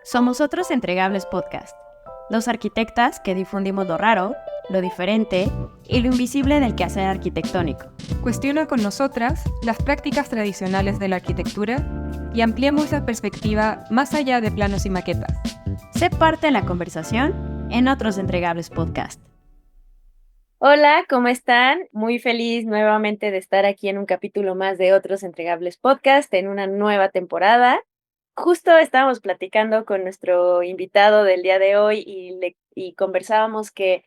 Somos Otros Entregables Podcast, dos arquitectas que difundimos lo raro, lo diferente y lo invisible del quehacer arquitectónico. Cuestiona con nosotras las prácticas tradicionales de la arquitectura y ampliemos la perspectiva más allá de planos y maquetas. Sé parte de la conversación en Otros Entregables Podcast. Hola, ¿cómo están? Muy feliz nuevamente de estar aquí en un capítulo más de Otros Entregables Podcast en una nueva temporada. Justo estábamos platicando con nuestro invitado del día de hoy y conversábamos que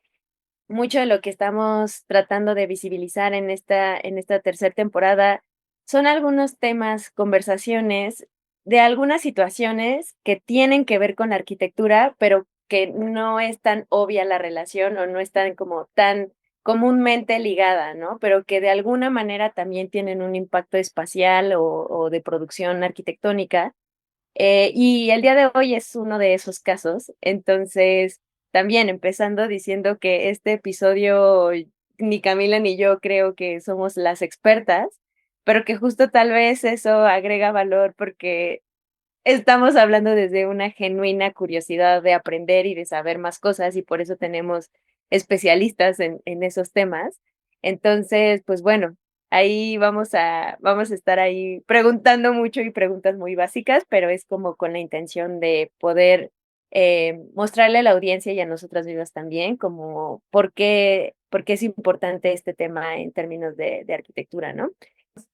mucho de lo que estamos tratando de visibilizar en esta tercera temporada son algunos temas, conversaciones de algunas situaciones que tienen que ver con la arquitectura, pero que no es tan obvia la relación o no están como tan comúnmente ligada, ¿no? Pero que de alguna manera también tienen un impacto espacial o de producción arquitectónica. Y el día de hoy es uno de esos casos. Entonces, también empezando diciendo que este episodio ni Camila ni yo creo que somos las expertas, pero que justo tal vez eso agrega valor porque estamos hablando desde una genuina curiosidad de aprender y de saber más cosas y por eso tenemos especialistas en esos temas. Entonces, pues bueno, ahí vamos a estar ahí preguntando mucho y preguntas muy básicas, pero es como con la intención de poder mostrarle a la audiencia y a nosotras mismas también como por qué es importante este tema en términos de arquitectura, ¿no?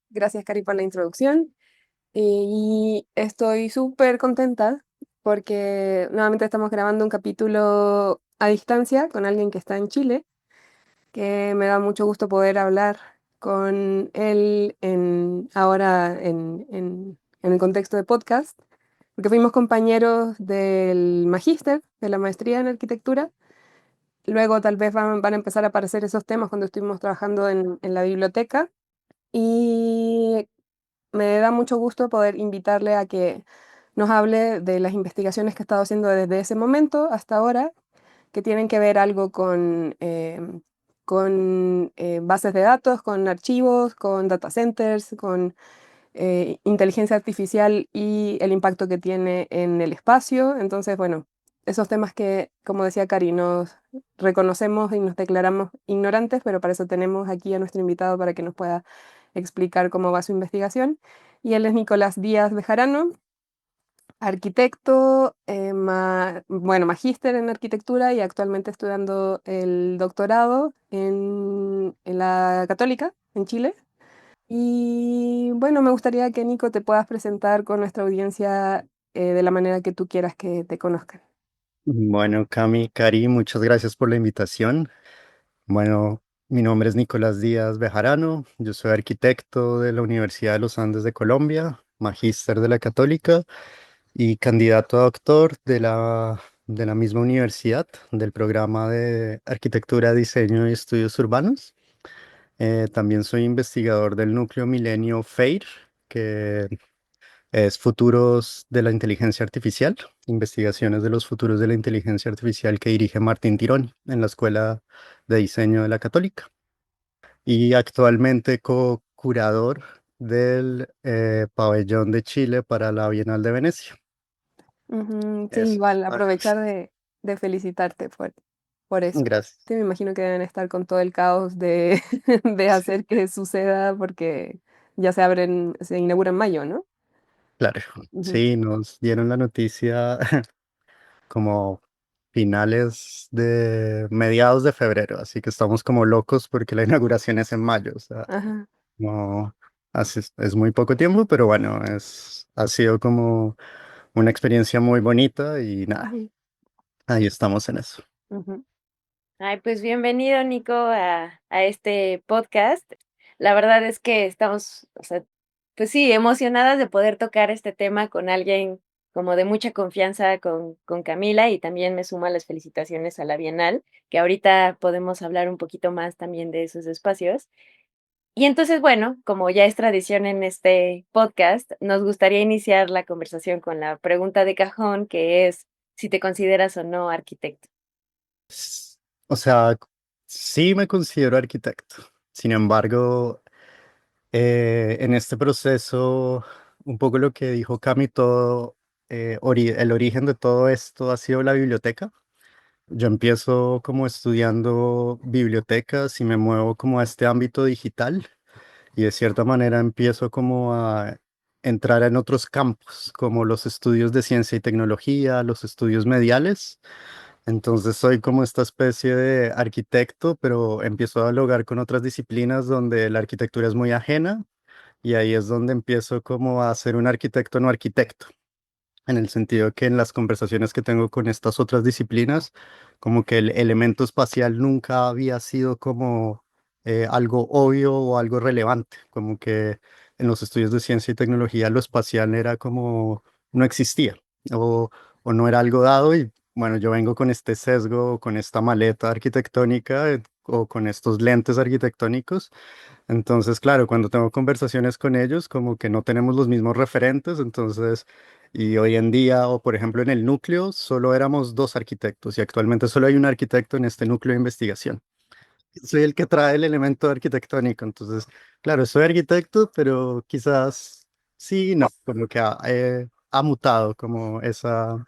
Gracias, Cari, por la introducción. Y estoy súper contenta porque nuevamente estamos grabando un capítulo a distancia con alguien que está en Chile, que me da mucho gusto poder hablar con él ahora en el contexto de podcast, porque fuimos compañeros del magíster, de la maestría en arquitectura. Luego tal vez van a empezar a aparecer esos temas cuando estuvimos trabajando en la biblioteca. Y me da mucho gusto poder invitarle a que nos hable de las investigaciones que ha estado haciendo desde ese momento hasta ahora, que tienen que ver algo con bases de datos, con archivos, con data centers, con inteligencia artificial y el impacto que tiene en el espacio. Entonces, bueno, esos temas que, como decía Cari, nos reconocemos y nos declaramos ignorantes, pero para eso tenemos aquí a nuestro invitado para que nos pueda explicar cómo va su investigación. Y él es Nicolás Díaz Bejarano, arquitecto, bueno, magíster en arquitectura y actualmente estudiando el doctorado en la Católica, en Chile. Y bueno, me gustaría que Nico te puedas presentar con nuestra audiencia de la manera que tú quieras que te conozcan. Bueno, Cami, Cari, muchas gracias por la invitación. Bueno, mi nombre es Nicolás Díaz Bejarano, yo soy arquitecto de la Universidad de los Andes de Colombia, magíster de la Católica y candidato a doctor de la misma universidad, del programa de Arquitectura, Diseño y Estudios Urbanos. También soy investigador del núcleo Milenio FAIR, que es Futuros de la Inteligencia Artificial, investigaciones de los futuros de la inteligencia artificial que dirige Martín Tironi en la Escuela de Diseño de la Católica. Y actualmente co-curador del pabellón de Chile para la Bienal de Venecia. Ujú, sí, Eso. igual, aprovechar de felicitarte por eso. Gracias. Sí, me imagino que deben estar con todo el caos de, de Sí, hacer que suceda porque ya se inaugura en mayo, ¿no? claro. Ujú. Sí, nos dieron la noticia como finales de mediados de febrero, así que estamos como locos porque la inauguración es en mayo, o sea, Ajá. no, es muy poco tiempo, pero bueno, ha sido como una experiencia muy bonita y nada, Ujú, ahí estamos en eso. ujú. Ay, pues bienvenido, Nico, a este podcast. La verdad es que estamos, o sea, pues sí, emocionadas de poder tocar este tema con alguien como de mucha confianza con Camila y también me suma las felicitaciones a la Bienal, que ahorita podemos hablar un poquito más también de esos espacios. Y entonces, bueno, como ya es tradición en este podcast, nos gustaría iniciar la conversación con la pregunta de cajón, que es si te consideras o no arquitecto. O sea, sí me considero arquitecto. Sin embargo, en este proceso, un poco lo que dijo Cami, todo el origen de todo esto ha sido la biblioteca. Yo empiezo como estudiando bibliotecas y me muevo como a este ámbito digital y de cierta manera empiezo como a entrar en otros campos, como los estudios de ciencia y tecnología, los estudios mediales. Entonces soy como esta especie de arquitecto, pero empiezo a dialogar con otras disciplinas donde la arquitectura es muy ajena y ahí es donde empiezo como a ser un arquitecto no arquitecto, en el sentido que en las conversaciones que tengo con estas otras disciplinas, como que el elemento espacial nunca había sido como algo obvio o algo relevante, como que en los estudios de ciencia y tecnología lo espacial era como no existía o, o no era algo dado y bueno, yo vengo con este sesgo, con esta maleta arquitectónica o con estos lentes arquitectónicos entonces, claro, cuando tengo conversaciones con ellos, como que no tenemos los mismos referentes, entonces, y hoy en día, o por ejemplo en el núcleo, solo éramos dos arquitectos y actualmente solo hay un arquitecto en este núcleo de investigación. Soy el que trae el elemento arquitectónico, entonces, claro, soy arquitecto, pero quizás sí, no, como que ha mutado como esa,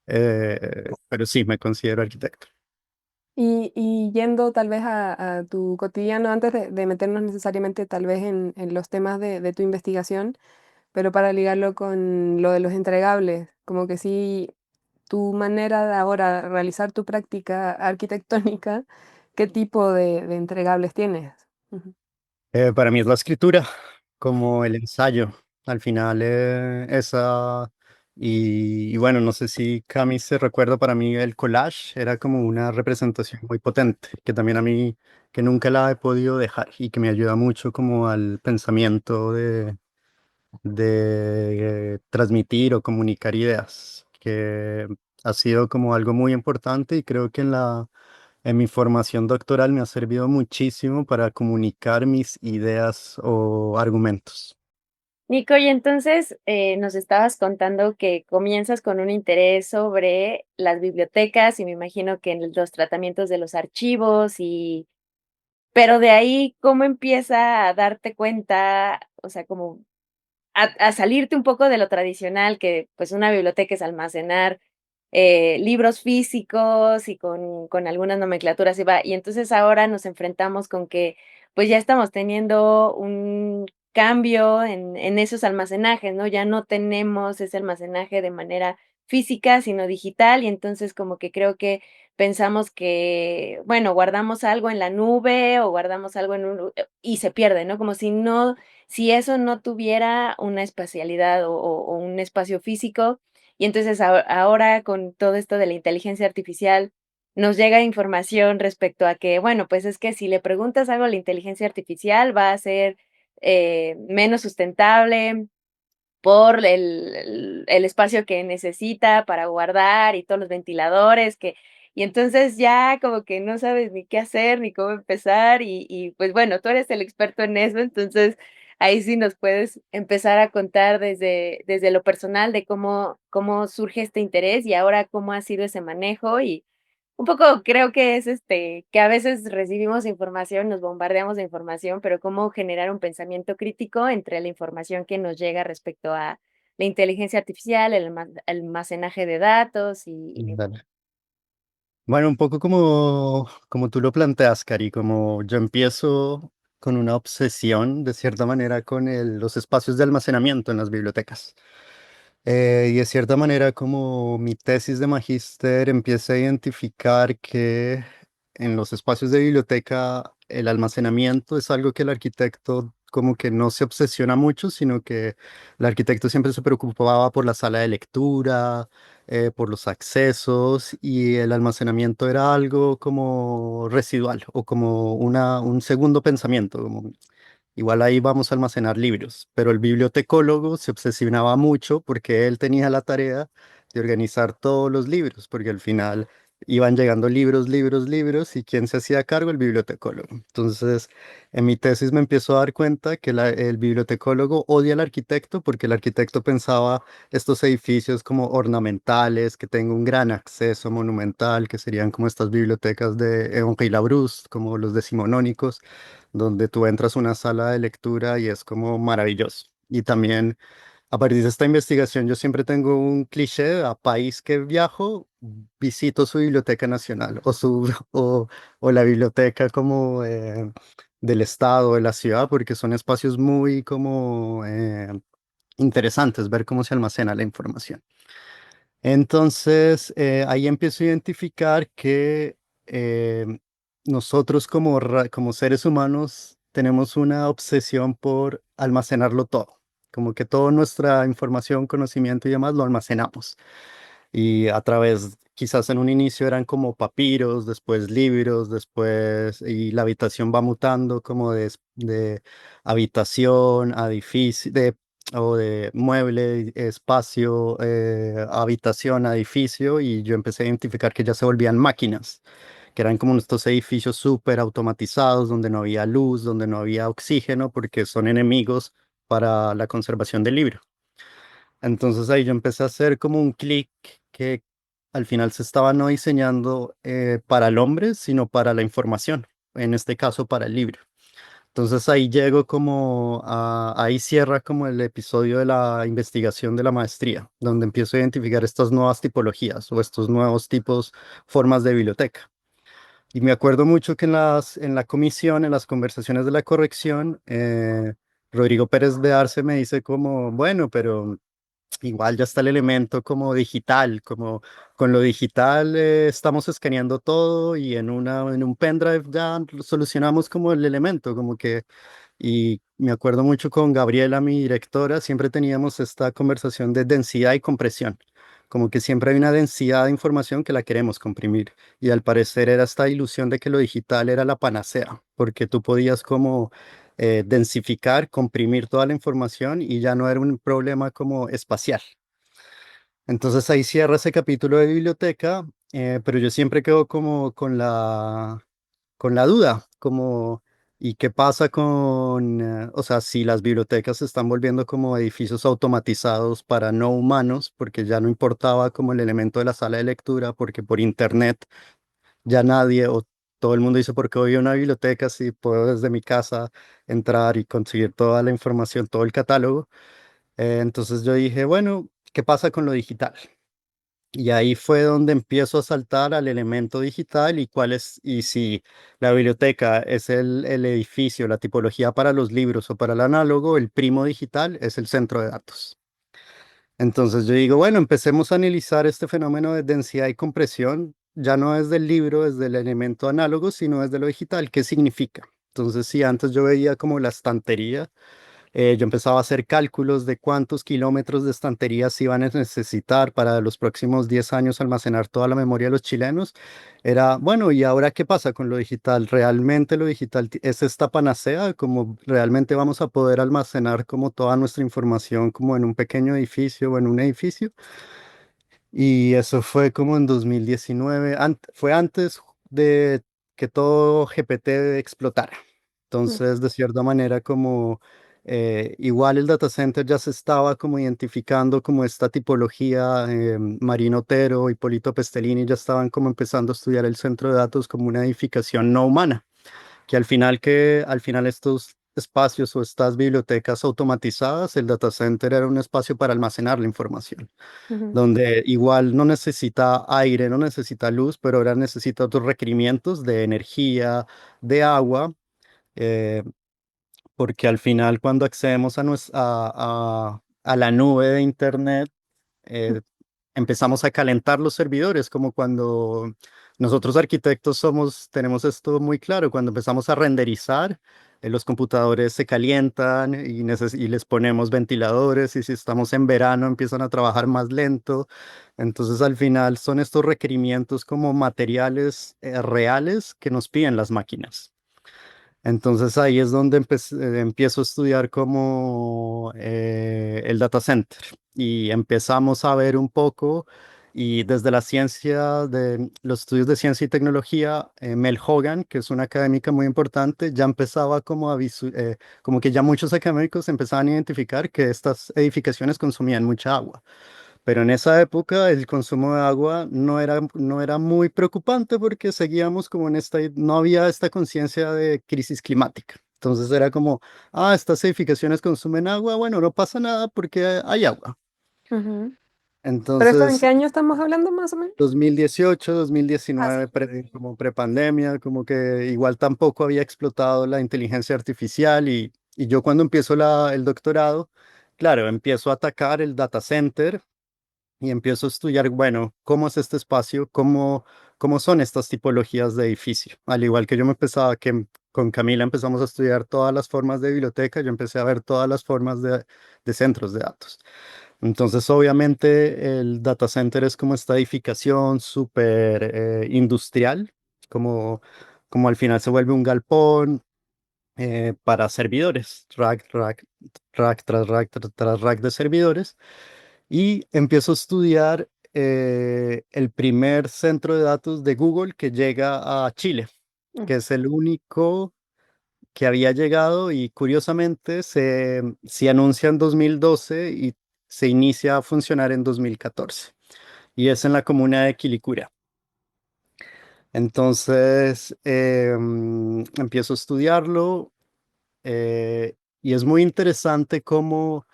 pero sí, me considero arquitecto. Y yendo tal vez a tu cotidiano, antes de meternos necesariamente tal vez en los temas de tu investigación, pero para ligarlo con lo de los entregables, como que sí, tu manera de ahora realizar tu práctica arquitectónica, ¿qué tipo de entregables tienes? Ujú. Para mí es la escritura, como el ensayo. Al final, y bueno, no sé si Cami se recuerda, para mí el collage era como una representación muy potente, que también a mí, que nunca la he podido dejar y que me ayuda mucho como al pensamiento de transmitir o comunicar ideas, que ha sido como algo muy importante y creo que en mi formación doctoral me ha servido muchísimo para comunicar mis ideas o argumentos. Nico, y entonces nos estabas contando que comienzas con un interés sobre las bibliotecas y me imagino que en los tratamientos de los archivos y, pero de ahí, ¿cómo empieza a darte cuenta, o sea, como a salirte un poco de lo tradicional, que pues una biblioteca es almacenar libros físicos y con algunas nomenclaturas y va. Y entonces ahora nos enfrentamos con que pues ya estamos teniendo un cambio en esos almacenajes, ¿no? Ya no tenemos ese almacenaje de manera física, sino digital, y entonces como que creo que pensamos que, bueno, guardamos algo en la nube o guardamos algo en un y se pierde, ¿no? Como si no si eso no tuviera una espacialidad o un espacio físico. Y entonces ahora con todo esto de la inteligencia artificial, nos llega información respecto a que, bueno, pues es que si le preguntas algo a la inteligencia artificial va a ser menos sustentable, por el espacio que necesita para guardar y todos los ventiladores que y entonces ya como que no sabes ni qué hacer, ni cómo empezar y, pues, bueno, tú eres el experto en eso, entonces ahí sí nos puedes empezar a contar desde lo personal de cómo surge este interés y ahora cómo ha sido ese manejo y un poco creo que es, que a veces recibimos información, nos bombardeamos de información, pero cómo generar un pensamiento crítico entre la información que nos llega respecto a la inteligencia artificial, el almacenaje de datos y la Dale. Bueno, un poco como tú lo planteas, Cari, como yo empiezo con una obsesión, de cierta manera, con los espacios de almacenamiento en las bibliotecas. Y de cierta manera, como mi tesis de magíster empieza a identificar que en los espacios de biblioteca el almacenamiento es algo que el arquitecto como que no se obsesiona mucho, sino que el arquitecto siempre se preocupaba por la sala de lectura, por los accesos y el almacenamiento era algo como residual o como un segundo pensamiento, como igual ahí vamos a almacenar libros, pero el bibliotecólogo se obsesionaba mucho porque él tenía la tarea de organizar todos los libros, porque al final iban llegando libros, libros, libros, y ¿quién se hacía cargo? El bibliotecólogo. Entonces, en mi tesis me empiezo a dar cuenta que el bibliotecólogo odia al arquitecto porque el arquitecto pensaba estos edificios como ornamentales, que tenga un gran acceso monumental, que serían como estas bibliotecas de Henri Larousse, como los decimonónicos donde tú entras a una sala de lectura y es como maravilloso. Y también a partir de esta investigación yo siempre tengo un cliché: a país que viajo, visito su biblioteca nacional o la biblioteca como del estado, de la ciudad, porque son espacios muy como interesantes ver cómo se almacena la información. Entonces, ahí empiezo a identificar que nosotros como seres humanos tenemos una obsesión por almacenarlo todo, como que toda nuestra información, conocimiento y demás lo almacenamos. Y a través, quizás en un inicio eran como papiros, después libros, después, y la habitación va mutando como de habitación a edificio, o de mueble, espacio, habitación, edificio, y yo empecé a identificar que ya se volvían máquinas, que eran como estos edificios súper automatizados, donde no había luz, donde no había oxígeno, porque son enemigos para la conservación del libro. Entonces ahí yo empecé a hacer como un clic que al final se estaba no diseñando para el hombre, sino para la información, en este caso para el libro. Entonces ahí llego ahí cierra como el episodio de la investigación de la maestría, donde empiezo a identificar estas nuevas tipologías o estos nuevos tipos, formas de biblioteca. Y me acuerdo mucho que en la comisión, en las conversaciones de la corrección, Rodrigo Pérez de Arce me dice como, bueno, pero igual ya está el elemento como digital, como con lo digital estamos escaneando todo y en un pendrive ya solucionamos como el elemento, como que, y me acuerdo mucho con Gabriela, mi directora, siempre teníamos esta conversación de densidad y compresión, como que siempre hay una densidad de información que la queremos comprimir, y al parecer era esta ilusión de que lo digital era la panacea, porque tú podías como densificar, comprimir toda la información y ya no era un problema como espacial. Entonces ahí cierra ese capítulo de biblioteca, pero yo siempre quedo como con la duda, como, ¿y qué pasa o sea, si las bibliotecas se están volviendo como edificios automatizados para no humanos, porque ya no importaba como el elemento de la sala de lectura, porque por internet ya nadie o todo el mundo dice, ¿por qué voy a una biblioteca si puedo desde mi casa entrar y conseguir toda la información, todo el catálogo? Entonces yo dije, bueno, ¿qué pasa con lo digital? Y ahí fue donde empiezo a saltar al elemento digital y si la biblioteca es el edificio, la tipología para los libros o para el análogo, el primo digital es el centro de datos. Entonces yo digo, bueno, empecemos a analizar este fenómeno de densidad y compresión, ya no es del libro, es del elemento análogo, sino es de lo digital. ¿Qué significa? Entonces, si antes yo veía como la estantería, yo empezaba a hacer cálculos de cuántos kilómetros de estanterías se iban a necesitar para los próximos 10 años almacenar toda la memoria de los chilenos. Era, bueno, ¿y ahora qué pasa con lo digital? ¿Realmente lo digital es esta panacea? ¿Como realmente vamos a poder almacenar como toda nuestra información como en un pequeño edificio o en un edificio? Y eso fue como en 2019, fue antes de que todo GPT explotara. Mm, Entonces, de cierta manera, como igual el data center ya se estaba como identificando como esta tipología, Marino Otero, Hipólito Pestelini ya estaban como empezando a estudiar el centro de datos como una edificación no humana, que al final estos espacios o estas bibliotecas automatizadas, el data center era un espacio para almacenar la información, ujú. donde igual no necesita aire, no necesita luz, pero ahora necesita otros requerimientos de energía, de agua, eh, porque al final cuando accedemos a la nube de Internet, eh, empezamos a calentar los servidores, como cuando nosotros arquitectos tenemos esto muy claro, cuando empezamos a renderizar, los computadores se calientan y les ponemos ventiladores, y si estamos en verano empiezan a trabajar más lento. Entonces al final son estos requerimientos como materiales reales que nos piden las máquinas. Entonces ahí es donde empiezo a estudiar como el data center, y empezamos a ver un poco, y desde la ciencia de los estudios de ciencia y tecnología, Mel Hogan, que es una académica muy importante, ya empezaba como que ya muchos académicos empezaban a identificar que estas edificaciones consumían mucha agua. Pero en esa época el consumo de agua no era muy preocupante porque seguíamos como no había esta conciencia de crisis climática. Entonces era como, estas edificaciones consumen agua, bueno, no pasa nada porque hay agua. Ujú. ¿Pero esto en Entonces, qué año estamos hablando más o menos? 2018, Ah, 2019, sí. como prepandemia, como que igual tampoco había explotado la inteligencia artificial y yo cuando empiezo el doctorado, claro, empiezo a atacar el data center y empiezo a estudiar, bueno, cómo es este espacio, cómo son estas tipologías de edificio. Al igual que yo me empezaba, con Camila empezamos a estudiar todas las formas de biblioteca, yo empecé a ver todas las formas de centros de datos. Entonces, obviamente, el data center es como esta edificación súper industrial, como, como al final se vuelve un galpón para servidores, rack tras rack de servidores. Y empiezo a estudiar el primer centro de datos de Google que llega a Chile, Mm, que es el único que había llegado y curiosamente se anuncia en 2012 y se inicia a funcionar en 2014 y es en la comuna de Quilicura. Entonces empiezo a estudiarlo y es muy interesante cómo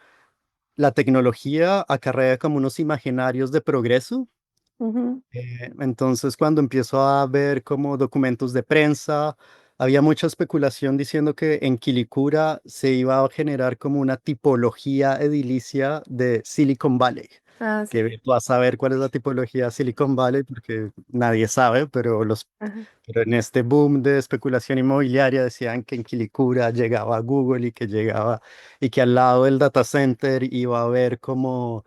la tecnología acarrea como unos imaginarios de progreso. ujú. Entonces, cuando empiezo a ver como documentos de prensa, había mucha especulación diciendo que en Quilicura se iba a generar como una tipología edilicia de Silicon Valley. Ah, sí. Que tú vas a saber cuál es la tipología de Silicon Valley porque nadie sabe, Ajá. pero en este boom de especulación inmobiliaria decían que en Quilicura llegaba Google y que al lado del data center iba a haber como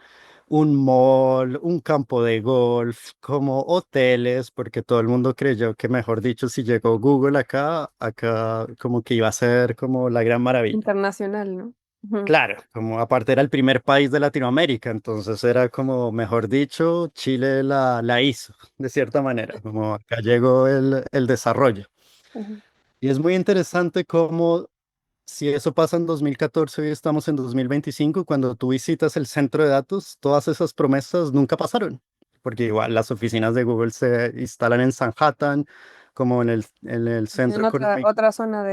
un mall, un campo de golf, como hoteles, porque todo el mundo creyó que, mejor dicho, si llegó Google acá como que iba a ser como la gran maravilla. Internacional, ¿no? Ujú. Claro, como aparte era el primer país de Latinoamérica, entonces era como, mejor dicho, Chile la hizo, de cierta manera, como acá llegó el desarrollo. Ujú. Y es muy interesante cómo si eso pasa en 2014, hoy estamos en 2025, cuando tú visitas el centro de datos, todas esas promesas nunca pasaron, porque igual las oficinas de Google se instalan en Sanhattan, como en el centro En otra, económico. otra zona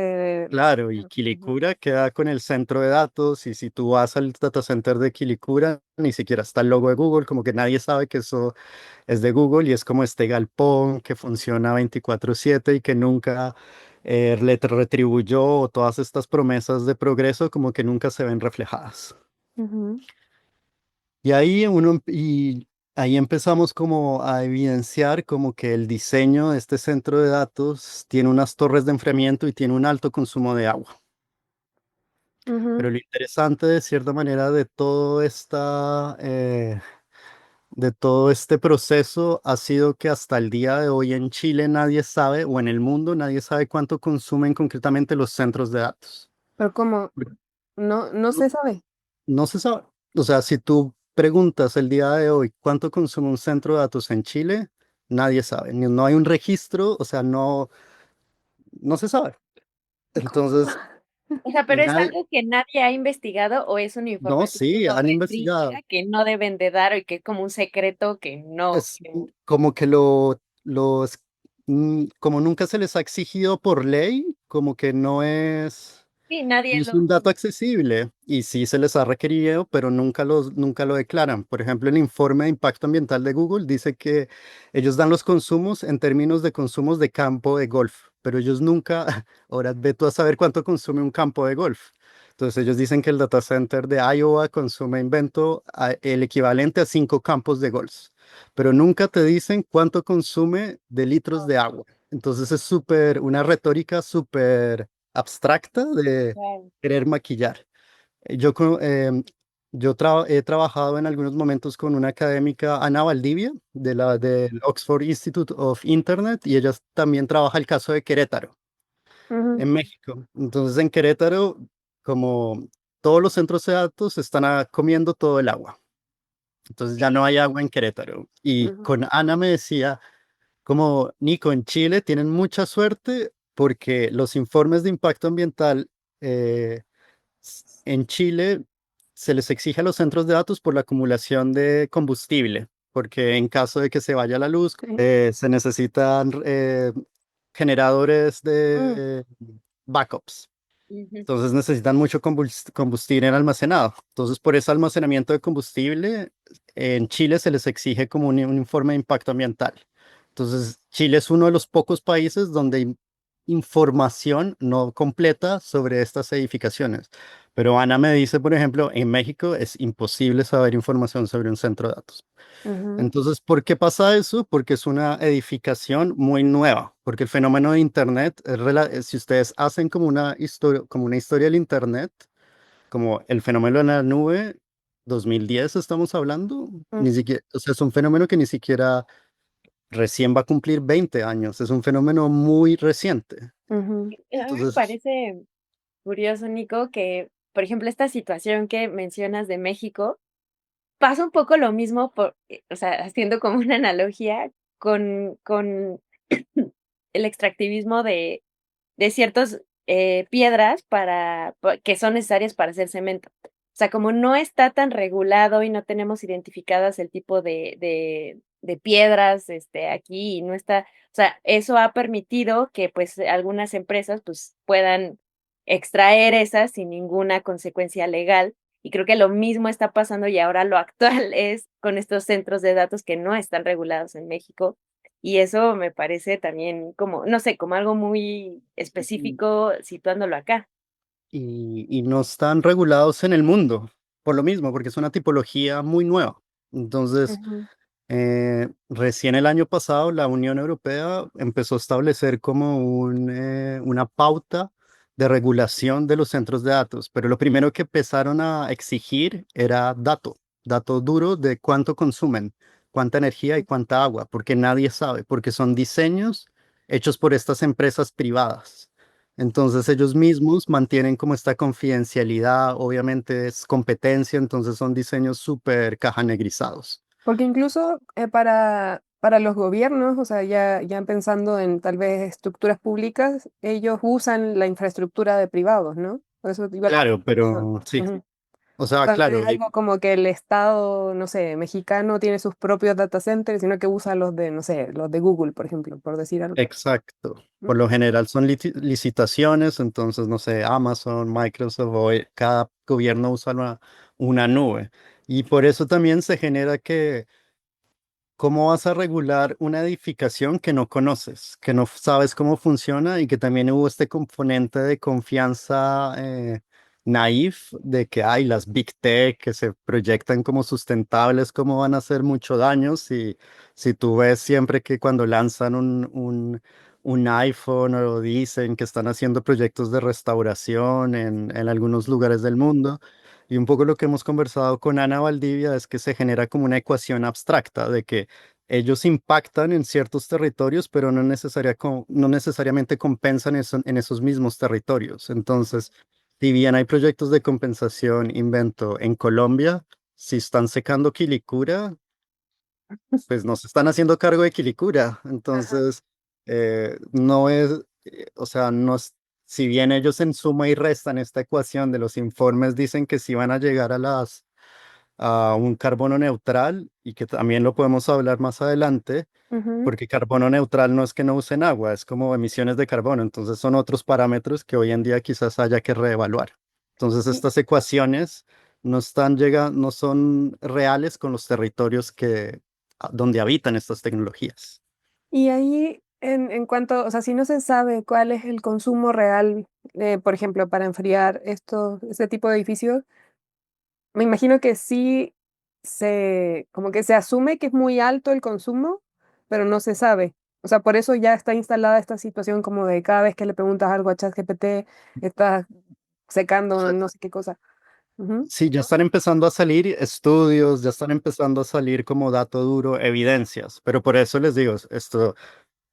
Claro, y Ujú. Quilicura queda con el centro de datos, y si tú vas al data center de Quilicura, ni siquiera está el logo de Google, como que nadie sabe que eso es de Google y es como este galpón que funciona 24/7 y que nunca le retribuyó todas estas promesas de progreso como que nunca se ven reflejadas. Ujú. Y ahí empezamos como a evidenciar como que el diseño de este centro de datos tiene unas torres de enfriamiento y tiene un alto consumo de agua. Pero Ujú. lo interesante de cierta manera de todo este proceso ha sido que hasta el día de hoy en Chile nadie sabe, o en el mundo nadie sabe cuánto consumen concretamente los centros de datos. Pero como no No, se sabe. no se sabe. O sea, si tú preguntas el día de hoy cuánto consume un centro de datos en Chile, nadie sabe. No hay un registro, o sea, no se sabe. ¿Cómo? Entonces, O sea, pero ¿es nadie, algo que nadie ha investigado o es una no, información sí, han sobre trincha investigado. que no deben de dar y que es como un secreto que no, Es como que como nunca se les ha exigido por ley, como que sí, no nadie es lo... un dato accesible y sí se les ha requerido, pero nunca lo declaran. Por ejemplo, el informe de impacto ambiental de Google dice que ellos dan los consumos en términos de consumos de campo de golf, pero ellos nunca, ahora ve tú a saber cuánto consume un campo de golf. Entonces ellos dicen que el data center de Iowa consume, el equivalente a 5 campos de golf, pero nunca te dicen cuánto consume de litros de agua. Entonces es una retórica súper abstracta de Claro. querer maquillar. Yo, he trabajado en algunos momentos con una académica, Ana Valdivia, del Oxford Institute of Internet, y ella también trabaja el caso de Querétaro, Ujú. en México. Entonces, en Querétaro, como todos los centros de datos están comiendo todo el agua. Entonces ya no hay agua en Querétaro. Y Ujú. con Ana me decía, como Nico, en Chile tienen mucha suerte porque los informes de impacto ambiental eh, en Chile se les exige a los centros de datos por la acumulación de combustible, porque en caso de que se vaya la luz, Sí. se necesitan generadores Mm. de backups. Ujú, Entonces necesitan mucho combustible almacenado. Entonces, por ese almacenamiento de combustible, en Chile se les exige como un informe de impacto ambiental. Entonces, Chile es uno de los pocos países donde hay información no completa sobre estas edificaciones. Pero Ana me dice, por ejemplo, en México es imposible saber información sobre un centro de datos. Ujú, Entonces, ¿por qué pasa eso? Porque es una edificación muy nueva, porque el fenómeno de Internet, si ustedes hacen como una historia del Internet, como el fenómeno de la nube, 2010 estamos hablando, ni siquiera, o sea, es un fenómeno que ni siquiera recién va a cumplir 20 años, es un fenómeno muy reciente. ujú, A mí me Entonces, parece curioso, Nico, que, por ejemplo, esta situación que mencionas de México, pasa un poco lo mismo o sea, haciendo como una analogía con el extractivismo de ciertos, piedras que son necesarias para hacer cemento. O sea, como no está tan regulado y no tenemos identificadas el tipo de piedras, aquí, y no está, o sea, eso ha permitido que, pues, algunas empresas, pues, puedan extraer esas sin ninguna consecuencia legal, y creo que lo mismo está pasando, y ahora lo actual es con estos centros de datos que no están regulados en México, y eso me parece también como, no sé, como algo muy específico situándolo acá. y no están regulados en el mundo, por lo mismo, porque es una tipología muy nueva. Entonces, ujú, recién el año pasado la Unión Europea empezó a establecer como una pauta de regulación de los centros de datos, pero lo primero que empezaron a exigir era dato duro de cuánto consumen, cuánta energía y cuánta agua, porque nadie sabe, porque son diseños hechos por estas empresas privadas. Entonces ellos mismos mantienen como esta confidencialidad, obviamente es competencia, entonces son diseños súper cajanegrizados. porque incluso para los gobiernos, o sea, ya pensando en tal vez estructuras públicas, ellos usan la infraestructura de privados, ¿no? Por eso igual. Claro, No, pero sí, ujú. o O sea, sea, no es claro, algo como que el Estado, no sé, mexicano tiene sus propios data centers, sino que usa los de, no sé, los de Google, por ejemplo, por decir algo. exacto. ¿No? Por lo general son licitaciones, entonces, no sé, Amazon, Microsoft, cada gobierno usa una nube. Y por eso también se genera que ¿cómo vas a regular una edificación que no conoces, que no sabes cómo funciona y que también hubo este componente de confianza naif de que hay las Big Tech que se proyectan como sustentables, cómo van a hacer mucho daño si tú ves siempre que cuando lanzan un iPhone o dicen que están haciendo proyectos de restauración en algunos lugares del mundo? Y un poco lo que hemos conversado con Ana Valdivia es que se genera como una ecuación abstracta de que ellos impactan en ciertos territorios, pero no necesariamente compensan en esos mismos territorios. Entonces, si bien hay proyectos de compensación, invento, en Colombia, si están secando Quilicura, pues no se están haciendo cargo de Quilicura. Ajá. Entonces, no es, o sea, no es, si bien ellos en suma y restan esta ecuación de los informes dicen que sí van a llegar a un carbono neutral y que también lo podemos hablar más adelante, Ujú. porque carbono neutral no es que no usen agua, es como emisiones de carbono, entonces son otros parámetros que hoy en día quizás haya que reevaluar. Entonces Y, estas ecuaciones no son reales con los territorios donde habitan estas tecnologías. y ahí, en cuanto, o sea, si no se sabe cuál es el consumo real, por ejemplo, para enfriar este tipo de edificios, me imagino que sí como que se asume que es muy alto el consumo, pero no se sabe. O sea, por eso ya está instalada esta situación como de cada vez que le preguntas algo a ChatGPT, está secando no sé qué cosa. Ujú, Sí, ya están empezando a salir estudios, ya están empezando a salir como dato duro, evidencias, pero por eso les digo, esto,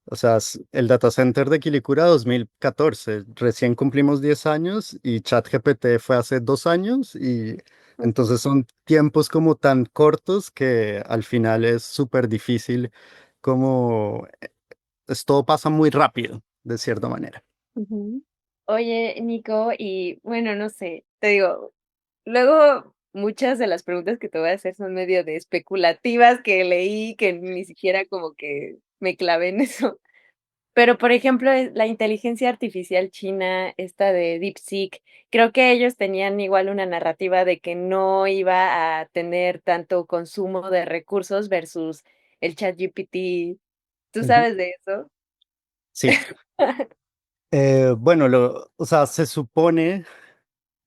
o sea, el data center de Quilicura 2014, recién cumplimos 10 años y ChatGPT fue hace 2 años y entonces son tiempos como tan cortos que al final es súper difícil, como todo pasa muy rápido, de cierta manera. ujú. Oye, Nico, y bueno, no sé, te digo, luego muchas de las preguntas que te voy a hacer son medio de especulativas que leí, que ni siquiera como que me clavé en eso. Pero, por ejemplo, la inteligencia artificial china, esta de DeepSeek, creo que ellos tenían igual una narrativa de que no iba a tener tanto consumo de recursos versus el ChatGPT. ¿Tú Ujú. sabes de eso? Sí. Bueno, o sea, se supone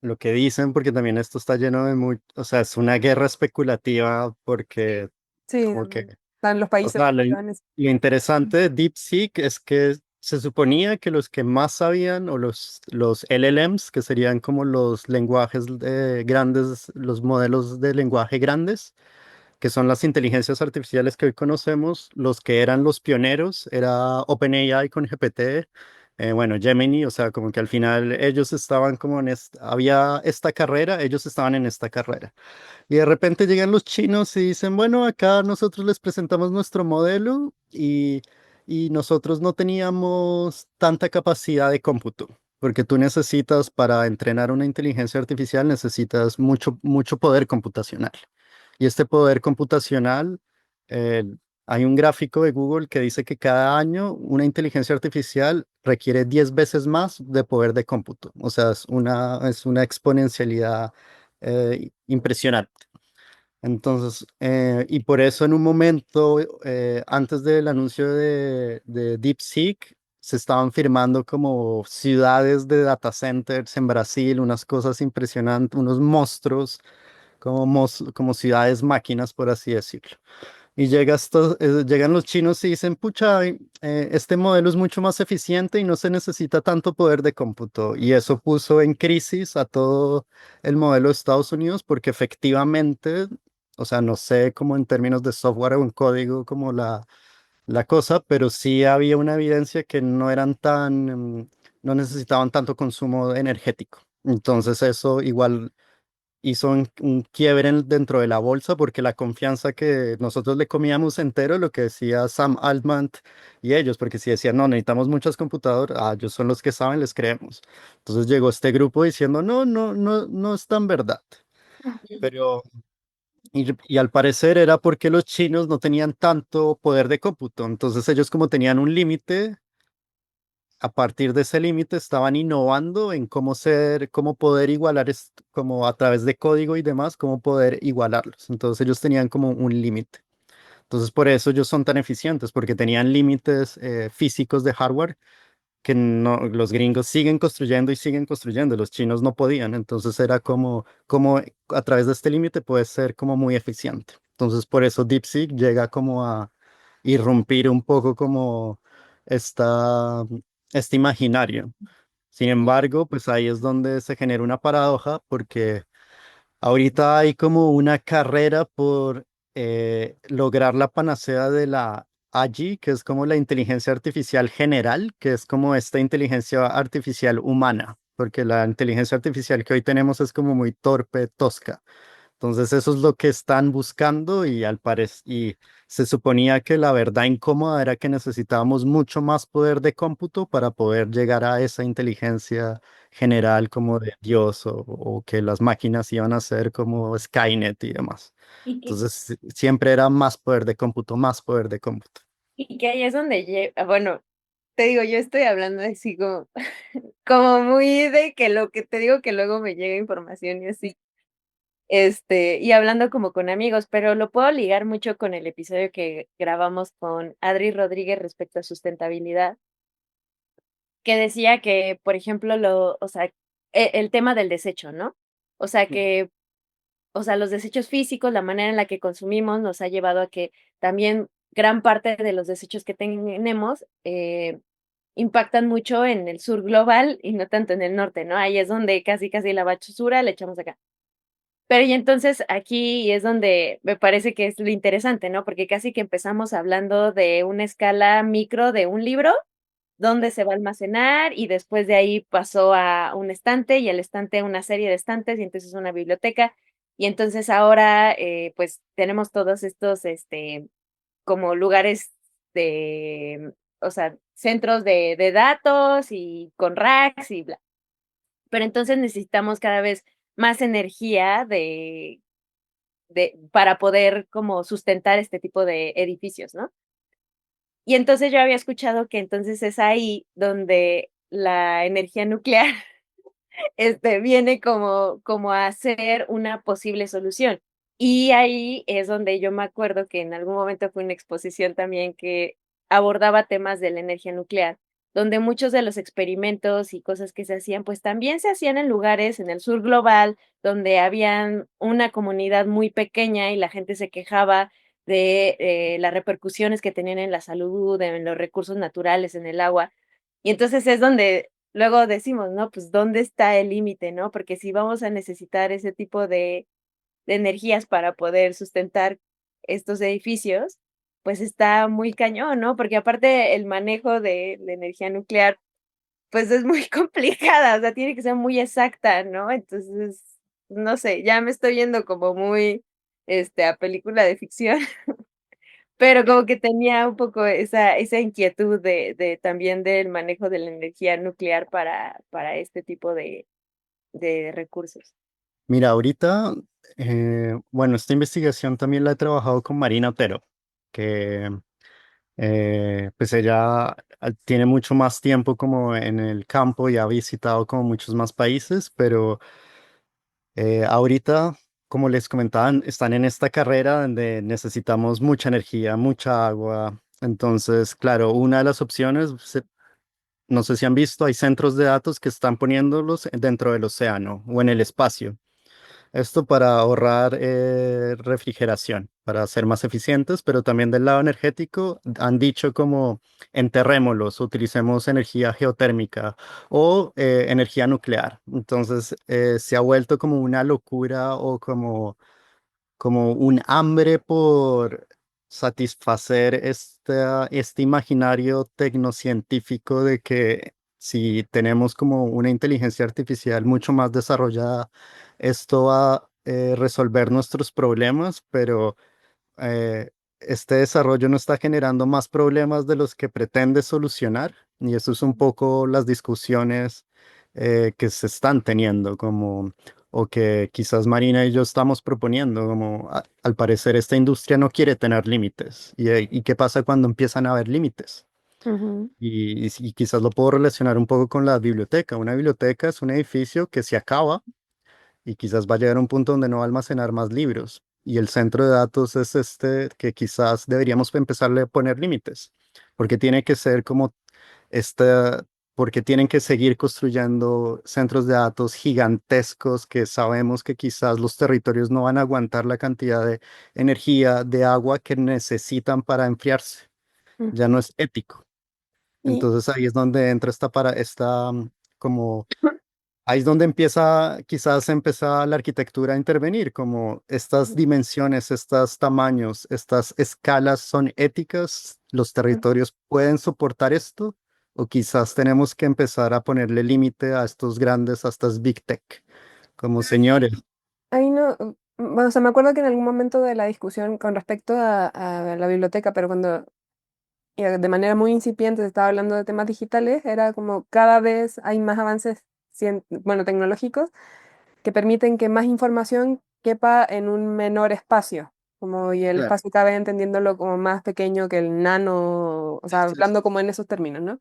lo que dicen, porque también esto está lleno de o sea, es una guerra especulativa porque Sí, como que, también. Están los o países sea, que van lo interesante de DeepSeek es que se suponía que los que más sabían, o los LLMs, que serían como los lenguajes grandes, los modelos de lenguaje grandes, que son las inteligencias artificiales que hoy conocemos, los que eran los pioneros, era OpenAI con GPT, bueno, Gemini, o sea, como que al final ellos estaban como había esta carrera, ellos estaban en esta carrera. Y de repente llegan los chinos y dicen, bueno, acá nosotros les presentamos nuestro modelo y nosotros no teníamos tanta capacidad de cómputo. Porque tú necesitas, para entrenar una inteligencia artificial, necesitas mucho, mucho poder computacional. Y este poder computacional, eh, hay un gráfico de Google que dice que cada año una inteligencia artificial requiere 10 veces más de poder de cómputo. O sea, es una exponencialidad impresionante. Entonces, y por eso en un momento, antes del anuncio de DeepSeek, se estaban firmando como ciudades de data centers en Brasil, unas cosas impresionantes, unos monstruos, como ciudades máquinas, por así decirlo. Y llegan los chinos y dicen, pucha, este modelo es mucho más eficiente y no se necesita tanto poder de cómputo. Y eso puso en crisis a todo el modelo de Estados Unidos porque efectivamente, o sea, no sé cómo en términos de software o en código como la cosa, pero sí había una evidencia que no eran no necesitaban tanto consumo energético. Entonces eso igual hizo un quiebre dentro de la bolsa porque la confianza que nosotros le comíamos entero, lo que decía Sam Altman y ellos, porque si decían, no, necesitamos muchas computadoras, ellos son los que saben, les creemos. Entonces llegó este grupo diciendo, no, no, no, no es tan verdad. Pero, y al parecer era porque los chinos no tenían tanto poder de cómputo. Entonces ellos como tenían un límite, a partir de ese límite estaban innovando en cómo poder igualar, como a través de código y demás, cómo poder igualarlos. Entonces ellos tenían como un límite. Entonces por eso ellos son tan eficientes, porque tenían límites físicos de hardware que no, los gringos siguen construyendo, los chinos no podían. Entonces era como a través de este límite puede ser como muy eficiente. Entonces por eso DeepSeek llega como a irrumpir un poco como esta, este imaginario. Sin embargo, pues ahí es donde se genera una paradoja porque ahorita hay como una carrera por lograr la panacea de la AGI, que es como la inteligencia artificial general, que es como esta inteligencia artificial humana, porque la inteligencia artificial que hoy tenemos es como muy torpe, tosca. Entonces eso es lo que están buscando y y se suponía que la verdad incómoda era que necesitábamos mucho más poder de cómputo para poder llegar a esa inteligencia general como de Dios o que las máquinas iban a ser como Skynet y demás. Y que, Entonces siempre era más poder de cómputo, más poder de cómputo. y que ahí es donde bueno, te digo, yo estoy hablando así como, como muy de que lo que te digo que luego me llega información y así. Y hablando como con amigos, pero lo puedo ligar mucho con el episodio que grabamos con Adri Rodríguez respecto a sustentabilidad, que decía que, por ejemplo, o sea, el tema del desecho, ¿no? O sea, los desechos físicos, la manera en la que consumimos nos ha llevado a que también gran parte de los desechos que tenemos impactan mucho en el sur global y no tanto en el norte, ¿no? Ahí es donde casi casi la basura le echamos acá. Pero y entonces aquí es donde me parece que es lo interesante, ¿no? Porque casi que empezamos hablando de una escala micro de un libro, dónde se va a almacenar, y después de ahí pasó a un estante, y el estante a una serie de estantes, y entonces una biblioteca. Y entonces ahora, pues, tenemos todos estos, como lugares de, o sea, centros de datos y con racks y bla. Pero entonces necesitamos cada vez más energía para poder como sustentar este tipo de edificios, ¿no? Y entonces yo había escuchado que entonces es ahí donde la energía nuclear viene como a ser una posible solución. Y ahí es donde yo me acuerdo que en algún momento fue una exposición también que abordaba temas de la energía nuclear, donde muchos de los experimentos y cosas que se hacían, pues también se hacían en lugares en el sur global, donde habían una comunidad muy pequeña y la gente se quejaba de las repercusiones que tenían en la salud, en los recursos naturales, en el agua. Y entonces es donde luego decimos, ¿no? Pues, ¿dónde está el límite, no? Porque si vamos a necesitar ese tipo de energías para poder sustentar estos edificios, pues, está muy cañón, ¿no? Porque aparte el manejo de la energía nuclear, pues, es muy complicada, o sea, tiene que ser muy exacta, ¿no? Entonces, no sé, ya me estoy yendo como muy, a película de ficción. Pero como que tenía un poco esa inquietud de también del manejo de la energía nuclear para este tipo de recursos. Mira, ahorita, bueno, esta investigación también la he trabajado con Marina Otero, que pues ella tiene mucho más tiempo como en el campo y ha visitado como muchos más países, pero ahorita, como les comentaban, están en esta carrera donde necesitamos mucha energía, mucha agua. Entonces, claro, una de las opciones, no sé si han visto, hay centros de datos que están poniéndolos dentro del océano o en el espacio. Esto para ahorrar refrigeración, para ser más eficientes, pero también del lado energético han dicho como enterrémoslos, utilicemos energía geotérmica o energía nuclear. Entonces se ha vuelto como una locura o como un hambre por satisfacer este imaginario tecnocientífico de que si tenemos como una inteligencia artificial mucho más desarrollada, esto va a resolver nuestros problemas, pero este desarrollo no está generando más problemas de los que pretende solucionar, y eso es un poco las discusiones que se están teniendo, como, o que quizás Marina y yo estamos proponiendo, como al parecer esta industria no quiere tener límites. ¿Y qué pasa cuando empiezan a haber límites? Ujú, Y quizás lo puedo relacionar un poco con la biblioteca. Una biblioteca es un edificio que se acaba y quizás va a llegar a un punto donde no va a almacenar más libros. Y el centro de datos es este que quizás deberíamos empezarle a poner límites, porque tiene que ser como esta, porque tienen que seguir construyendo centros de datos gigantescos que sabemos que quizás los territorios no van a aguantar la cantidad de energía, de agua que necesitan para enfriarse. Ya ujú. no es ético. Y Entonces ahí es donde entra como ahí es donde empieza, quizás empieza la arquitectura a intervenir, como estas dimensiones, estos tamaños, estas escalas son éticas, los territorios pueden soportar esto, o quizás tenemos que empezar a ponerle límite a estos grandes, a estas big tech, como señores. ahí no, bueno, o sea, me acuerdo que en algún momento de la discusión con respecto a la biblioteca, pero cuando de manera muy incipiente se estaba hablando de temas digitales, era como cada vez hay más avances, bueno, tecnológicos que permiten que más información quepa en un menor espacio, como y el Claro, espacio cabe entendiéndolo como más pequeño que el nano, o sea, sí, sí. hablando como en esos términos, ¿no?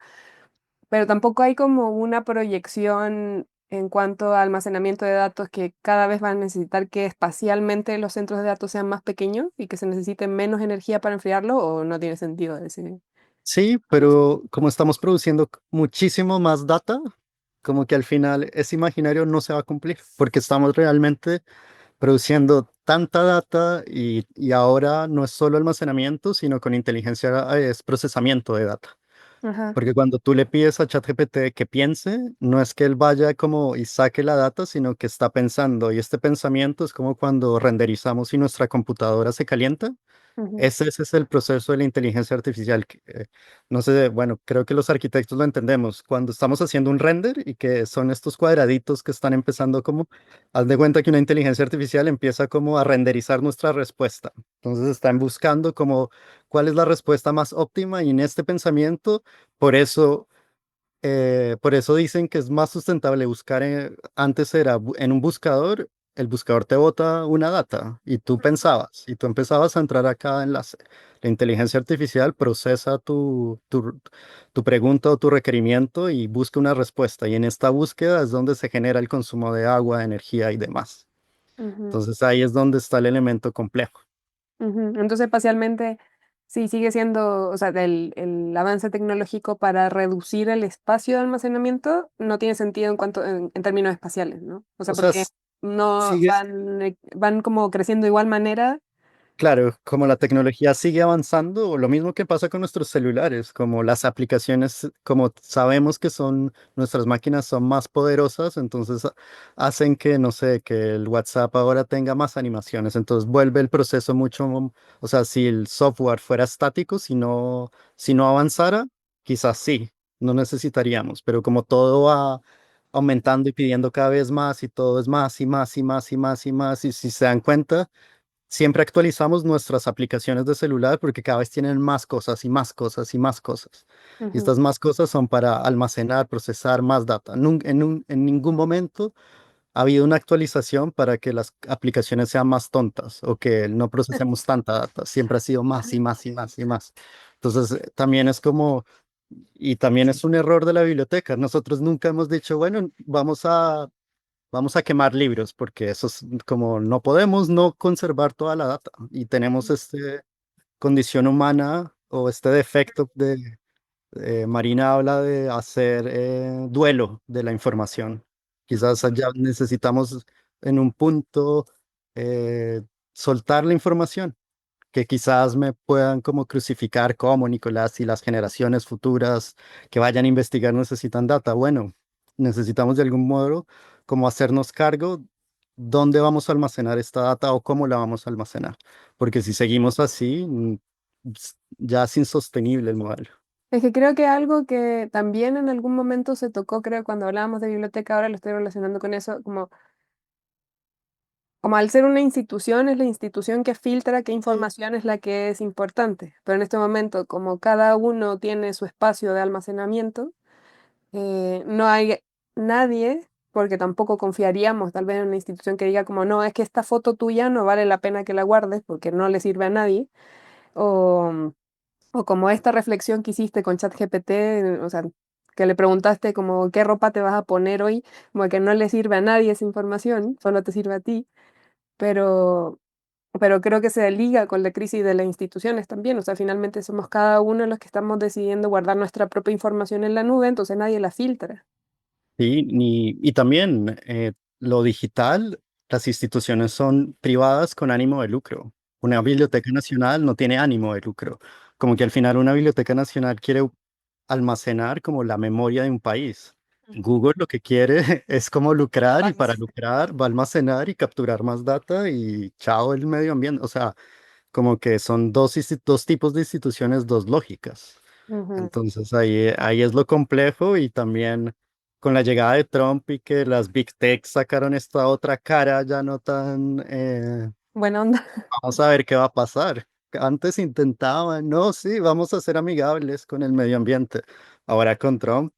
Pero tampoco hay como una proyección en cuanto a almacenamiento de datos que cada vez van a necesitar que espacialmente los centros de datos sean más pequeños y que se necesite menos energía para enfriarlo, o no tiene sentido decir. Sí, pero como estamos produciendo muchísimo más data, como que al final ese imaginario no se va a cumplir, porque estamos realmente produciendo tanta data y ahora no es solo almacenamiento, sino con inteligencia es procesamiento de data. Ajá. Porque cuando tú le pides a ChatGPT que piense, no es que él vaya como y saque la data, sino que está pensando. Y este pensamiento es como cuando renderizamos y nuestra computadora se calienta. Ujú, Ese es el proceso de la inteligencia artificial. No sé, bueno, creo que los arquitectos lo entendemos. Cuando estamos haciendo un render y que son estos cuadraditos que están empezando como, haz de cuenta que una inteligencia artificial empieza como a renderizar nuestra respuesta. Entonces están buscando como cuál es la respuesta más óptima y en este pensamiento, por eso por eso dicen que es más sustentable buscar, antes era en un buscador el buscador te bota una data y tú empezabas a entrar a cada enlace. La inteligencia artificial procesa tu pregunta o tu requerimiento y busca una respuesta. Y en esta búsqueda es donde se genera el consumo de agua, energía y demás. Ujú, Entonces ahí es donde está el elemento complejo. ujú. Entonces, espacialmente, sí, sigue siendo, o sea, el avance tecnológico para reducir el espacio de almacenamiento no tiene sentido en términos espaciales, ¿no? O sea, O sea, porque no sigue. van como creciendo de igual manera. Claro, como la tecnología sigue avanzando, lo mismo que pasa con nuestros celulares, como las aplicaciones, como sabemos que nuestras máquinas son más poderosas, entonces hacen que, no sé, que el WhatsApp ahora tenga más animaciones, entonces vuelve el proceso o sea, si el software fuera estático, si no avanzara, quizás sí, no necesitaríamos, pero como todo va aumentando y pidiendo cada vez más y todo es más y más y más y más y más, y si se dan cuenta siempre actualizamos nuestras aplicaciones de celular porque cada vez tienen más cosas y más cosas y más cosas. Y Ujú. estas más cosas son para almacenar, procesar más data. En ningún momento ha habido una actualización para que las aplicaciones sean más tontas o que no procesemos tanta data. Siempre ha sido más y más y más y más. Entonces, también es como, y también es un error de la biblioteca. Nosotros nunca hemos dicho, bueno, vamos a quemar libros porque eso es como no podemos no conservar toda la data y tenemos esta condición humana o este defecto Marina habla de hacer duelo de la información. Quizás ya necesitamos en un punto eh, soltar la información que quizás me puedan como crucificar como Nicolás y las generaciones futuras que vayan a investigar necesitan data. Bueno, necesitamos de algún modo como hacernos cargo dónde vamos a almacenar esta data o cómo la vamos a almacenar. Porque si seguimos así, ya es insostenible el modelo. Es que creo que algo que también en algún momento se tocó, creo, cuando hablábamos de biblioteca, ahora lo estoy relacionando con eso, como al ser una institución, es la institución que filtra qué información es la que es importante. Pero en este momento, como cada uno tiene su espacio de almacenamiento, no hay nadie, porque tampoco confiaríamos tal vez en una institución que diga como, no, es que esta foto tuya no vale la pena que la guardes porque no le sirve a nadie. O, o como esta reflexión que hiciste con ChatGPT, o sea, que le preguntaste como qué ropa te vas a poner hoy, como que no le sirve a nadie esa información, solo te sirve a ti, pero, pero creo que se liga con la crisis de las instituciones también, o sea, finalmente somos cada uno los que estamos decidiendo guardar nuestra propia información en la nube, entonces nadie la filtra. Sí, y también lo digital, las instituciones son privadas con ánimo de lucro. Una biblioteca nacional no tiene ánimo de lucro. Como que al final una biblioteca nacional quiere almacenar como la memoria de un país. Google lo que quiere es como lucrar y para lucrar va a almacenar y capturar más data y chao el medio ambiente. O sea, como que son dos tipos de instituciones, dos lógicas. Ujú. Entonces ahí es lo complejo y también con la llegada de Trump y que las Big Tech sacaron esta otra cara ya no tan, Buena onda. vamos a ver qué va a pasar. Antes intentaban, no, sí, vamos a ser amigables con el medio ambiente. Ahora con Trump,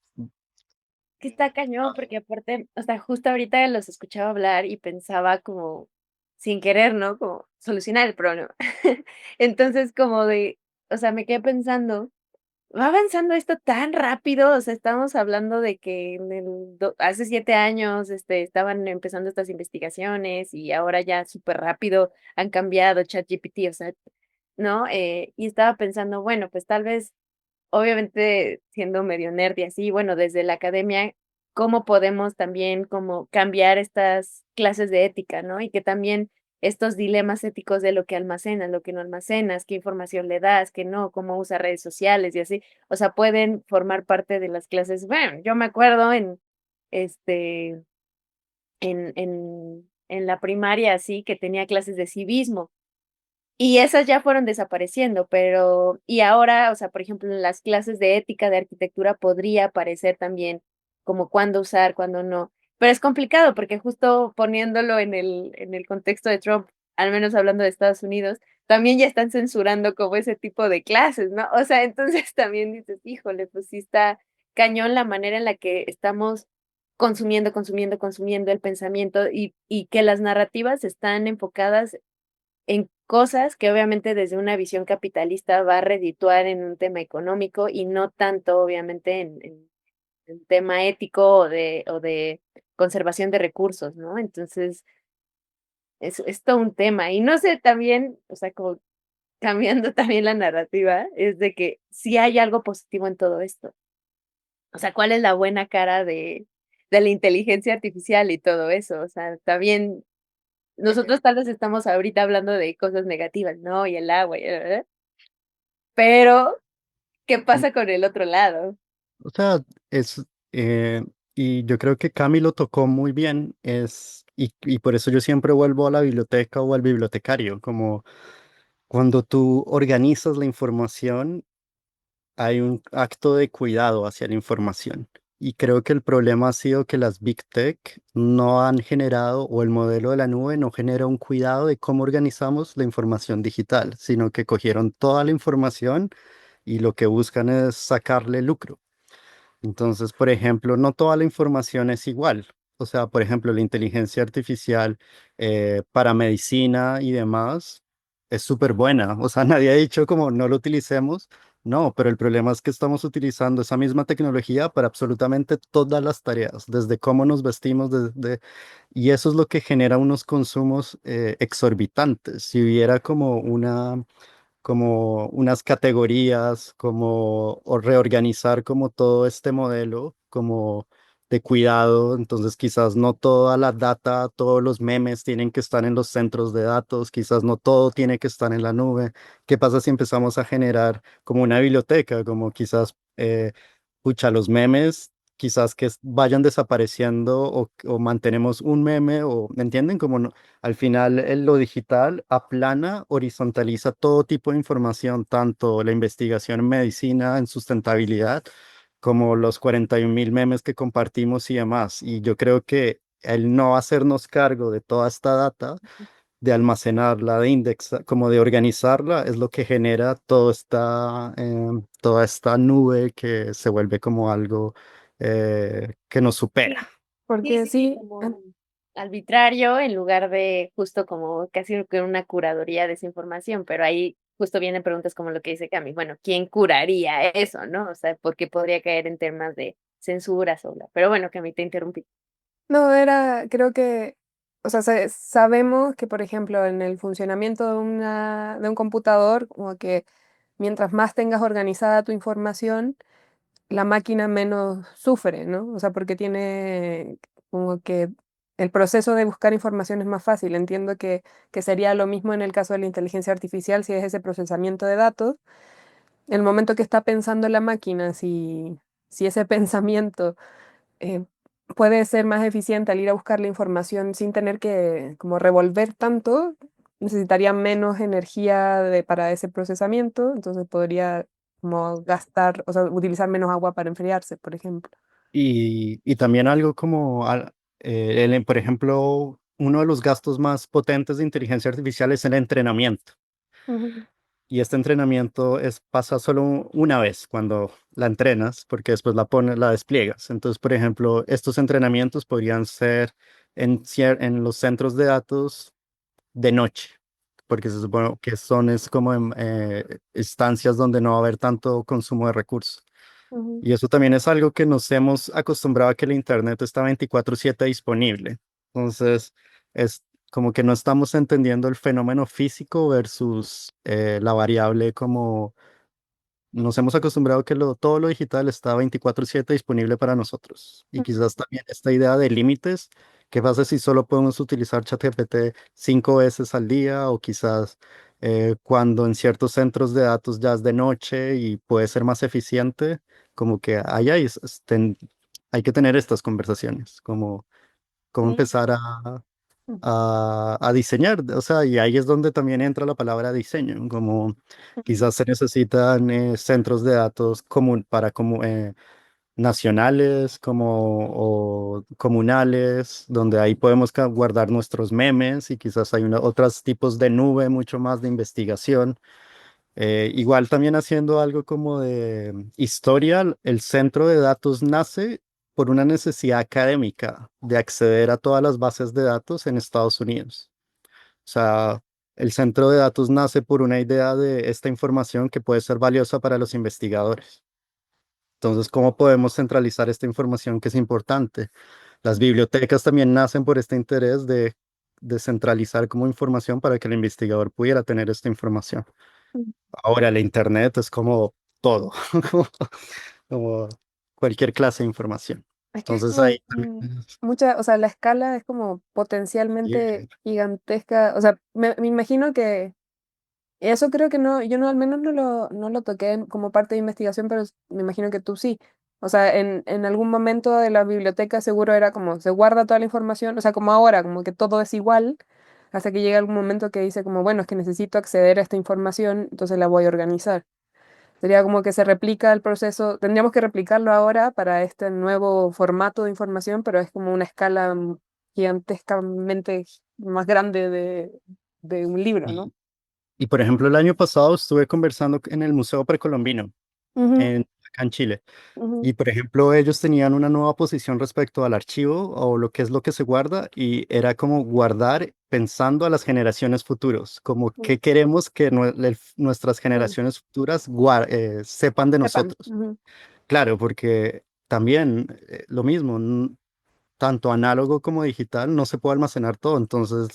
Que está cañón, porque aparte, o sea, justo ahorita los escuchaba hablar y pensaba como, sin querer, ¿no? Como solucionar el problema. Entonces, como de, o sea, me quedé pensando, va avanzando esto tan rápido, o sea, estamos hablando de que hace 7 años, estaban empezando estas investigaciones y ahora ya súper rápido han cambiado ChatGPT, o sea, ¿no? Y estaba pensando, bueno, pues tal vez obviamente siendo medio nerd y así, bueno, desde la academia, cómo podemos también como cambiar estas clases de ética, ¿no? Y que también estos dilemas éticos de lo que almacenas, lo que no almacenas, qué información le das, qué no, cómo usa redes sociales y así, o sea, pueden formar parte de las clases. Bueno, yo me acuerdo este, en la primaria así, que tenía clases de civismo y esas ya fueron desapareciendo, pero y ahora, o sea, por ejemplo, en las clases de ética de arquitectura podría aparecer también como cuándo usar, cuándo no. Pero es complicado porque justo poniéndolo en el contexto de Trump, al menos hablando de Estados Unidos, también ya están censurando como ese tipo de clases, ¿no? O sea, entonces también dices, híjole, pues sí está cañón la manera en la que estamos consumiendo, consumiendo, consumiendo el pensamiento y que las narrativas están enfocadas en cosas que obviamente desde una visión capitalista va a redituar en un tema económico y no tanto obviamente en tema ético o de conservación de recursos, ¿no? Entonces, es todo un tema. Y no sé, también, o sea, como cambiando también la narrativa, es de que sí hay algo positivo en todo esto. O sea, ¿cuál es la buena cara de la inteligencia artificial y todo eso? O sea, también nosotros tal vez estamos ahorita hablando de cosas negativas, ¿no? Y el agua, pero ¿qué Mm, pasa con el otro lado? O sea, es, y yo creo que Cami lo tocó muy bien, y por eso yo siempre vuelvo a la biblioteca o al bibliotecario, como cuando tú organizas la información, hay un acto de cuidado hacia la información. Y creo que el problema ha sido que las Big Tech no han generado, o el modelo de la nube no genera un cuidado de cómo organizamos la información digital, sino que cogieron toda la información y lo que buscan es sacarle lucro. Entonces, por ejemplo, no toda la información es igual. O sea, por ejemplo, la inteligencia artificial para medicina y demás es súper buena. O sea, nadie ha dicho como no lo utilicemos. No, pero el problema es que estamos utilizando esa misma tecnología para absolutamente todas las tareas, desde cómo nos vestimos, y eso es lo que genera unos consumos exorbitantes. Si hubiera como unas categorías, como o reorganizar como todo este modelo, como de cuidado. Entonces quizás no toda la data, todos los memes tienen que estar en los centros de datos, quizás no todo tiene que estar en la nube. ¿Qué pasa si empezamos a generar como una biblioteca, como quizás, pucha, los memes? Quizás que vayan desapareciendo o mantenemos un meme, o, ¿me entienden? Como no, al final, lo digital aplana, horizontaliza todo tipo de información, tanto la investigación en medicina, en sustentabilidad, como los 41.000 memes que compartimos y demás. Y yo creo que el no hacernos cargo de toda esta data, de almacenarla, de indexar, como de organizarla, es lo que genera toda esta nube que se vuelve como algo que nos supera. Sí, Porque sí, sí, sí, como arbitrario en lugar de justo como casi que una curaduría de esa información, pero ahí justo vienen preguntas como lo que dice Cami, bueno, ¿quién curaría eso, no? O sea, porque podría caer en temas de censura sola. Pero bueno, Cami, te interrumpí. no, creo que, o sea, sabemos que, por ejemplo, en el funcionamiento de un computador, como que mientras más tengas organizada tu información, la máquina menos sufre, ¿no? O sea, porque tiene como que el proceso de buscar información es más fácil. Entiendo que sería lo mismo en el caso de la inteligencia artificial, si es ese procesamiento de datos. El momento que está pensando la máquina, si ese pensamiento eh, puede ser más eficiente al ir a buscar la información sin tener que como revolver tanto, necesitaría menos energía para ese procesamiento, entonces podría como gastar, o sea, utilizar menos agua para enfriarse, por ejemplo. Y también algo como, por ejemplo, uno de los gastos más potentes de inteligencia artificial es el entrenamiento. Ujú, Y este entrenamiento pasa solo una vez cuando la entrenas, porque después la despliegas. Entonces, por ejemplo, estos entrenamientos podrían ser en los centros de datos de noche, porque se supone que es como en estancias donde no va a haber tanto consumo de recursos. ujú. Y eso también es algo que nos hemos acostumbrado a que el Internet está 24/7 disponible. Entonces, es como que no estamos entendiendo el fenómeno físico versus la variable, como nos hemos acostumbrado que todo lo digital está 24/7 disponible para nosotros. Y quizás también esta idea de límites, ¿qué pasa si solo podemos utilizar ChatGPT 5 veces al día? O quizás cuando en ciertos centros de datos ya es de noche y puede ser más eficiente, como que hay que tener estas conversaciones, como cómo Sí. empezar a diseñar. O sea, y ahí es donde también entra la palabra diseño, como quizás se necesitan centros de datos nacionales o comunales, donde ahí podemos guardar nuestros memes, y quizás hay otros tipos de nube, mucho más de investigación. Igual también haciendo algo como de historia, el centro de datos nace por una necesidad académica de acceder a todas las bases de datos en Estados Unidos. O sea, el centro de datos nace por una idea de esta información que puede ser valiosa para los investigadores. Entonces, ¿cómo podemos centralizar esta información que es importante? Las bibliotecas también nacen por este interés de centralizar como información para que el investigador pudiera tener esta información. Mm. Ahora, el Internet es como todo, como, como cualquier clase de información. Es que es Entonces, como ahí también mucha, o sea, la escala es como potencialmente bien. gigantesca. O sea, me imagino que eso creo que no, yo no, al menos no lo toqué como parte de investigación, pero me imagino que tú sí. O sea, en algún momento de la biblioteca seguro era como se guarda toda la información, o sea, como ahora, como que todo es igual, hasta que llega algún momento que dice como, bueno, es que necesito acceder a esta información, entonces la voy a organizar. Sería como que se replica el proceso, tendríamos que replicarlo ahora para este nuevo formato de información, pero es como una escala gigantescamente más grande de un libro, ¿no? Y, y, por ejemplo, el año pasado estuve conversando en el Museo Precolombino, Ujú, acá en Chile. ujú, Y por ejemplo, ellos tenían una nueva posición respecto al archivo o lo que es lo que se guarda y era como guardar pensando a las generaciones futuras, como ujú, qué queremos que nuestras ujú. generaciones futuras sepan de Sepan. nosotros. Ujú, Claro, porque también lo mismo, tanto análogo como digital no se puede almacenar todo. Entonces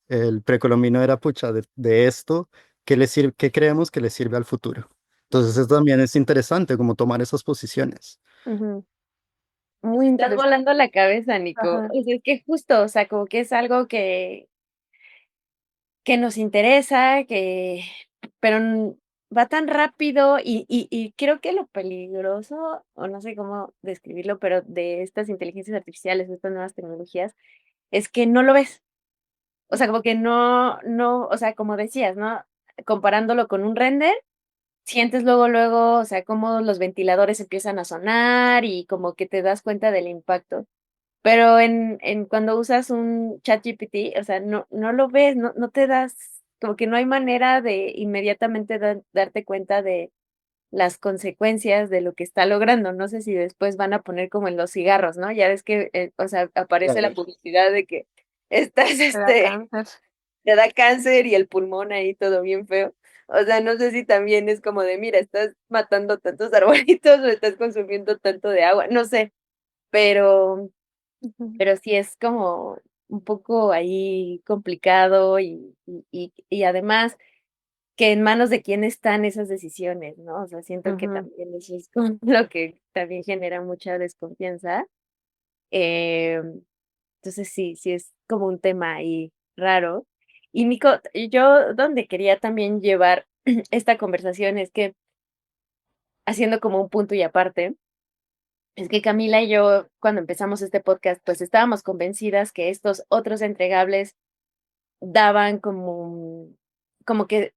el precolombino era pucha de esto, ¿qué le sirve, qué creemos que le sirve al futuro? Entonces eso también es interesante, como tomar esas posiciones. ujú. Muy Estás interesante. volando la cabeza, Nico. Ajá. O sea, es que justo, o sea, como que es algo que nos interesa, pero va tan rápido y creo que lo peligroso, o no sé cómo describirlo, pero de estas inteligencias artificiales, de estas nuevas tecnologías, es que no lo ves. O sea, como que no, o sea, como decías, ¿no? Comparándolo con un render, sientes luego, o sea, cómo los ventiladores empiezan a sonar y como que te das cuenta del impacto. Pero en cuando usas un ChatGPT, o sea, no lo ves, no te das, como que no hay manera de inmediatamente darte cuenta de las consecuencias de lo que está logrando. No sé si después van a poner como en los cigarros, ¿no? Ya ves que, o sea, aparece la Claro. publicidad de que estás, Te da cáncer. te da cáncer y el pulmón ahí todo bien feo. O sea, no sé si también es como de, mira, estás matando tantos arbolitos o estás consumiendo tanto de agua, no sé, pero Ujú, pero sí es como un poco ahí complicado y además que en manos de quién están esas decisiones, ¿no? O sea, siento que ujú, también eso es como lo que también genera mucha desconfianza. Entonces sí es como un tema ahí raro. Y Nico, yo donde quería también llevar esta conversación es que haciendo como un punto y aparte, es que Camila y yo, cuando empezamos este podcast, pues estábamos convencidas que estos otros entregables daban como que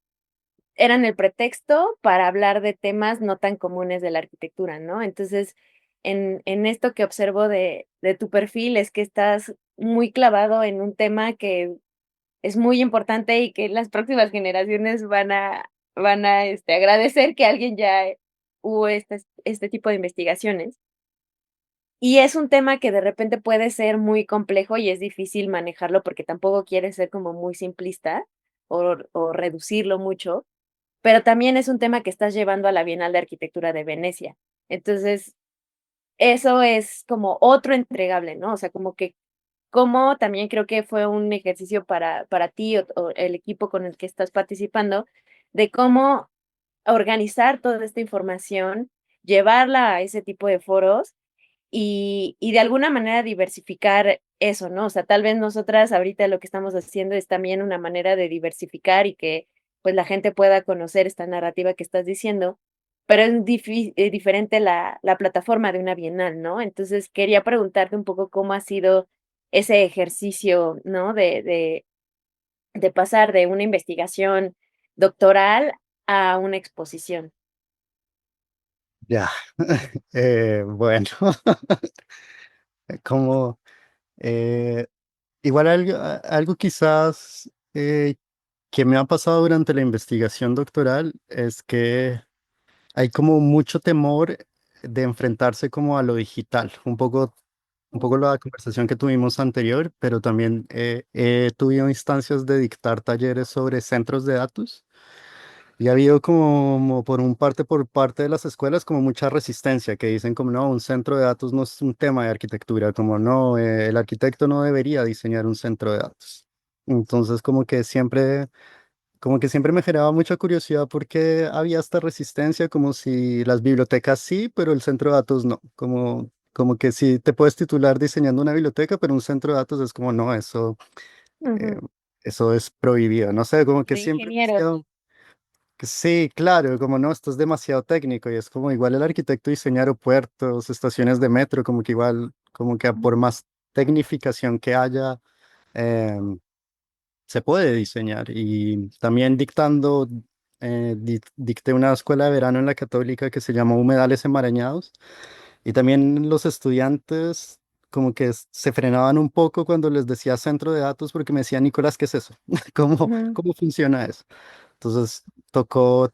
eran el pretexto para hablar de temas no tan comunes de la arquitectura, ¿no? Entonces, en esto que observo de tu perfil es que estás muy clavado en un tema que es muy importante y que las próximas generaciones van a agradecer que alguien ya hubo este tipo de investigaciones. Y es un tema que de repente puede ser muy complejo y es difícil manejarlo porque tampoco quiere ser como muy simplista o reducirlo mucho, pero también es un tema que estás llevando a la Bienal de Arquitectura de Venecia. Entonces, eso es como otro entregable, ¿no? O sea, como que como también creo que fue un ejercicio para ti o el equipo con el que estás participando, de cómo organizar toda esta información, llevarla a ese tipo de foros y de alguna manera diversificar eso, ¿no? O sea, tal vez nosotras ahorita lo que estamos haciendo es también una manera de diversificar y que, pues, la gente pueda conocer esta narrativa que estás diciendo, pero es diferente la plataforma de una bienal, ¿no? Entonces, quería preguntarte un poco cómo ha sido ese ejercicio, ¿no? De pasar de una investigación doctoral a una exposición. Ya, bueno, como eh, igual algo quizás que me ha pasado durante la investigación doctoral es que hay como mucho temor de enfrentarse como a lo digital, un poco un poco la conversación que tuvimos anterior, pero también he tenido instancias de dictar talleres sobre centros de datos. Y ha habido como por parte de las escuelas como mucha resistencia, que dicen como no, un centro de datos no es un tema de arquitectura, como no, el arquitecto no debería diseñar un centro de datos. Entonces como que siempre me generaba mucha curiosidad porque había esta resistencia, como si las bibliotecas sí, pero el centro de datos no. Como que sí te puedes titular diseñando una biblioteca, pero un centro de datos es como no, eh, Ujú. eso es prohibido. No sé, como que De siempre ingenieros. sí, claro, como no, esto es demasiado técnico y es como igual el arquitecto diseñar aeropuertos, estaciones de metro, como que igual, como que por más tecnificación que haya, em, se puede diseñar. Y también dicté una escuela de verano en la Católica que se llamó Humedales Enmarañados. Y también los estudiantes como que se frenaban un poco cuando les decía centro de datos porque me decían, Nicolás, ¿qué es eso? Ujú. ¿Cómo funciona eso? Entonces tocó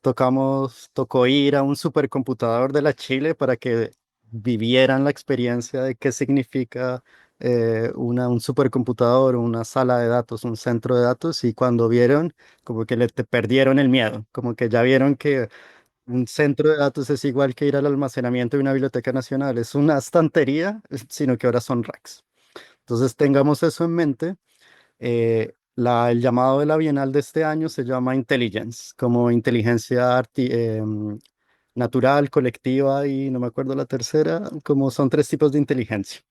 ir a un supercomputador de la Chile para que vivieran la experiencia de qué significa un supercomputador, una sala de datos, un centro de datos, y cuando vieron, como que te perdieron el miedo, como que ya vieron que un centro de datos es igual que ir al almacenamiento de una biblioteca nacional, es una estantería, sino que ahora son racks. Entonces tengamos eso en mente. El llamado de la Bienal de este año se llama Intelligence, como natural, colectiva y no me acuerdo la tercera, como son tres tipos de inteligencia.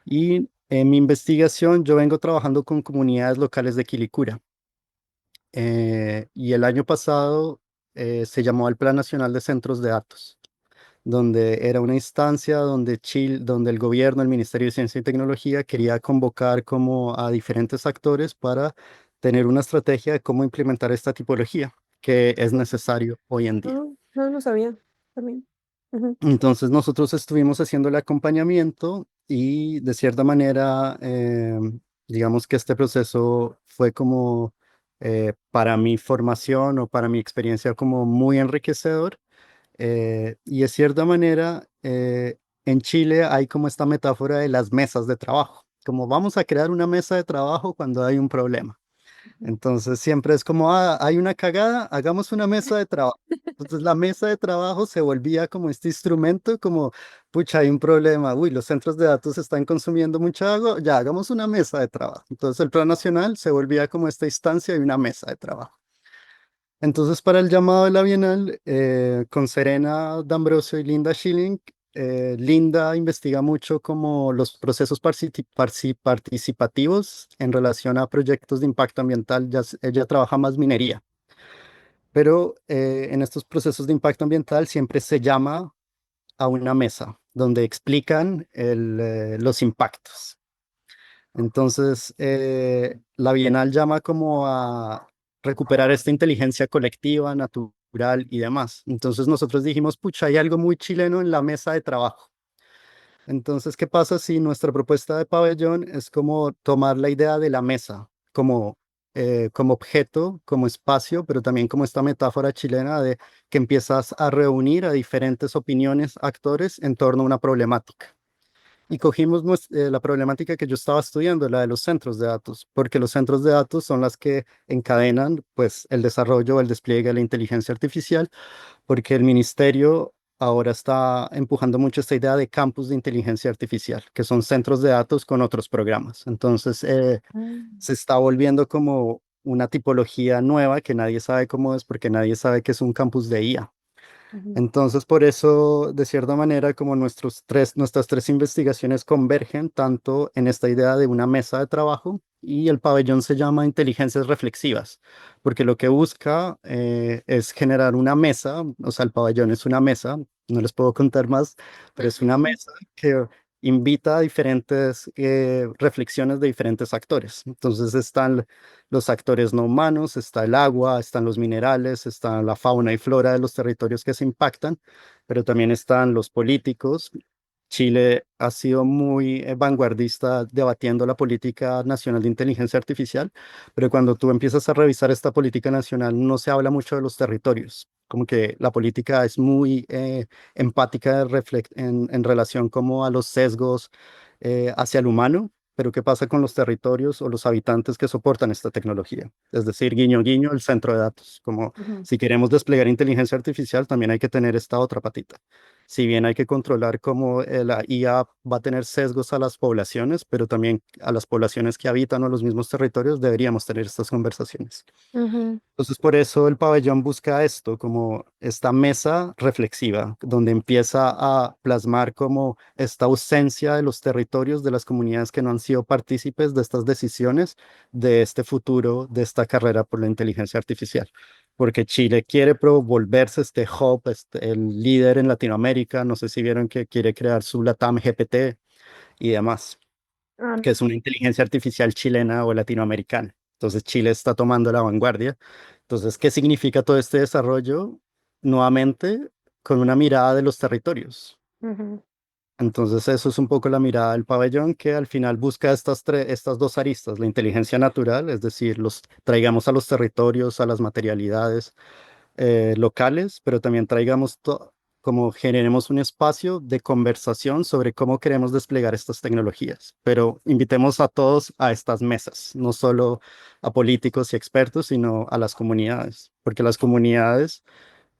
Y en mi investigación yo vengo trabajando con comunidades locales de Quilicura. Y el año pasado se llamó al Plan Nacional de Centros de Datos, donde era una instancia donde donde el gobierno, el Ministerio de Ciencia y Tecnología quería convocar como a diferentes actores para tener una estrategia de cómo implementar esta tipología que es necesario hoy en día. No, no lo sabía. También. Ujú. Entonces nosotros estuvimos haciendo el acompañamiento y de cierta manera, digamos que este proceso fue como para mi formación o para mi experiencia como muy enriquecedor. Y de cierta manera, en Chile hay como esta metáfora de las mesas de trabajo, como vamos a crear una mesa de trabajo cuando hay un problema. Entonces siempre es como, ah, hay una cagada, hagamos una mesa de trabajo. Entonces la mesa de trabajo se volvía como este instrumento, como, pucha, hay un problema, uy, los centros de datos están consumiendo mucha agua, ya, hagamos una mesa de trabajo. Entonces el Plan Nacional se volvía como esta instancia y una mesa de trabajo. Entonces, para el llamado de la Bienal, con Serena D'Ambrosio y Linda Schilling, Linda investiga mucho como los procesos participativos en relación a proyectos de impacto ambiental. Ella trabaja más minería, pero en estos procesos de impacto ambiental siempre se llama a una mesa donde explican los impactos. Entonces, la Bienal llama como a recuperar esta inteligencia colectiva, natural y demás. Entonces nosotros dijimos, pucha, hay algo muy chileno en la mesa de trabajo. Entonces, ¿qué pasa si nuestra propuesta de pabellón es como tomar la idea de la mesa como objeto, como espacio, pero también como esta metáfora chilena de que empiezas a reunir a diferentes opiniones, actores en torno a una problemática? Y cogimos la problemática que yo estaba estudiando, la de los centros de datos, porque los centros de datos son las que encadenan pues el desarrollo, el despliegue de la inteligencia artificial, porque el ministerio ahora está empujando mucho esta idea de campus de inteligencia artificial, que son centros de datos con otros programas. Entonces, Mm. se está volviendo como una tipología nueva que nadie sabe cómo es, porque nadie sabe que es un campus de IA. Ujú. Entonces, por eso, de cierta manera, como nuestras tres investigaciones convergen tanto en esta idea de una mesa de trabajo y el pabellón se llama inteligencias reflexivas, porque lo que busca es generar una mesa, o sea, el pabellón es una mesa, no les puedo contar más, pero es una mesa que invita a diferentes reflexiones de diferentes actores. Entonces están los actores no humanos, está el agua, están los minerales, está la fauna y flora de los territorios que se impactan, pero también están los políticos. Chile ha sido muy vanguardista debatiendo la política nacional de inteligencia artificial, pero cuando tú empiezas a revisar esta política nacional no se habla mucho de los territorios, como que la política es muy empática en relación como a los sesgos hacia el humano, pero ¿qué pasa con los territorios o los habitantes que soportan esta tecnología? Es decir, guiño, guiño, el centro de datos. Como Ujú, si queremos desplegar inteligencia artificial, también hay que tener esta otra patita. Si bien hay que controlar cómo la IA va a tener sesgos a las poblaciones, pero también a las poblaciones que habitan o los mismos territorios, deberíamos tener estas conversaciones. ujú, Entonces, por eso el pabellón busca esto, como esta mesa reflexiva, donde empieza a plasmar como esta ausencia de los territorios, de las comunidades que no han sido partícipes de estas decisiones, de este futuro, de esta carrera por la inteligencia artificial. Porque Chile quiere volverse este hub, el líder en Latinoamérica. No sé si vieron que quiere crear su LATAM GPT y demás, ah, que es una inteligencia artificial chilena o latinoamericana. Entonces Chile está tomando la vanguardia. Entonces, ¿qué significa todo este desarrollo? Nuevamente, con una mirada de los territorios. ujú, Entonces, eso es un poco la mirada del pabellón que al final busca estas dos aristas, la inteligencia natural, es decir, los traigamos a los territorios, a las materialidades, locales, pero también traigamos como generemos un espacio de conversación sobre cómo queremos desplegar estas tecnologías. Pero invitemos a todos a estas mesas, no solo a políticos y expertos, sino a las comunidades, porque las comunidades,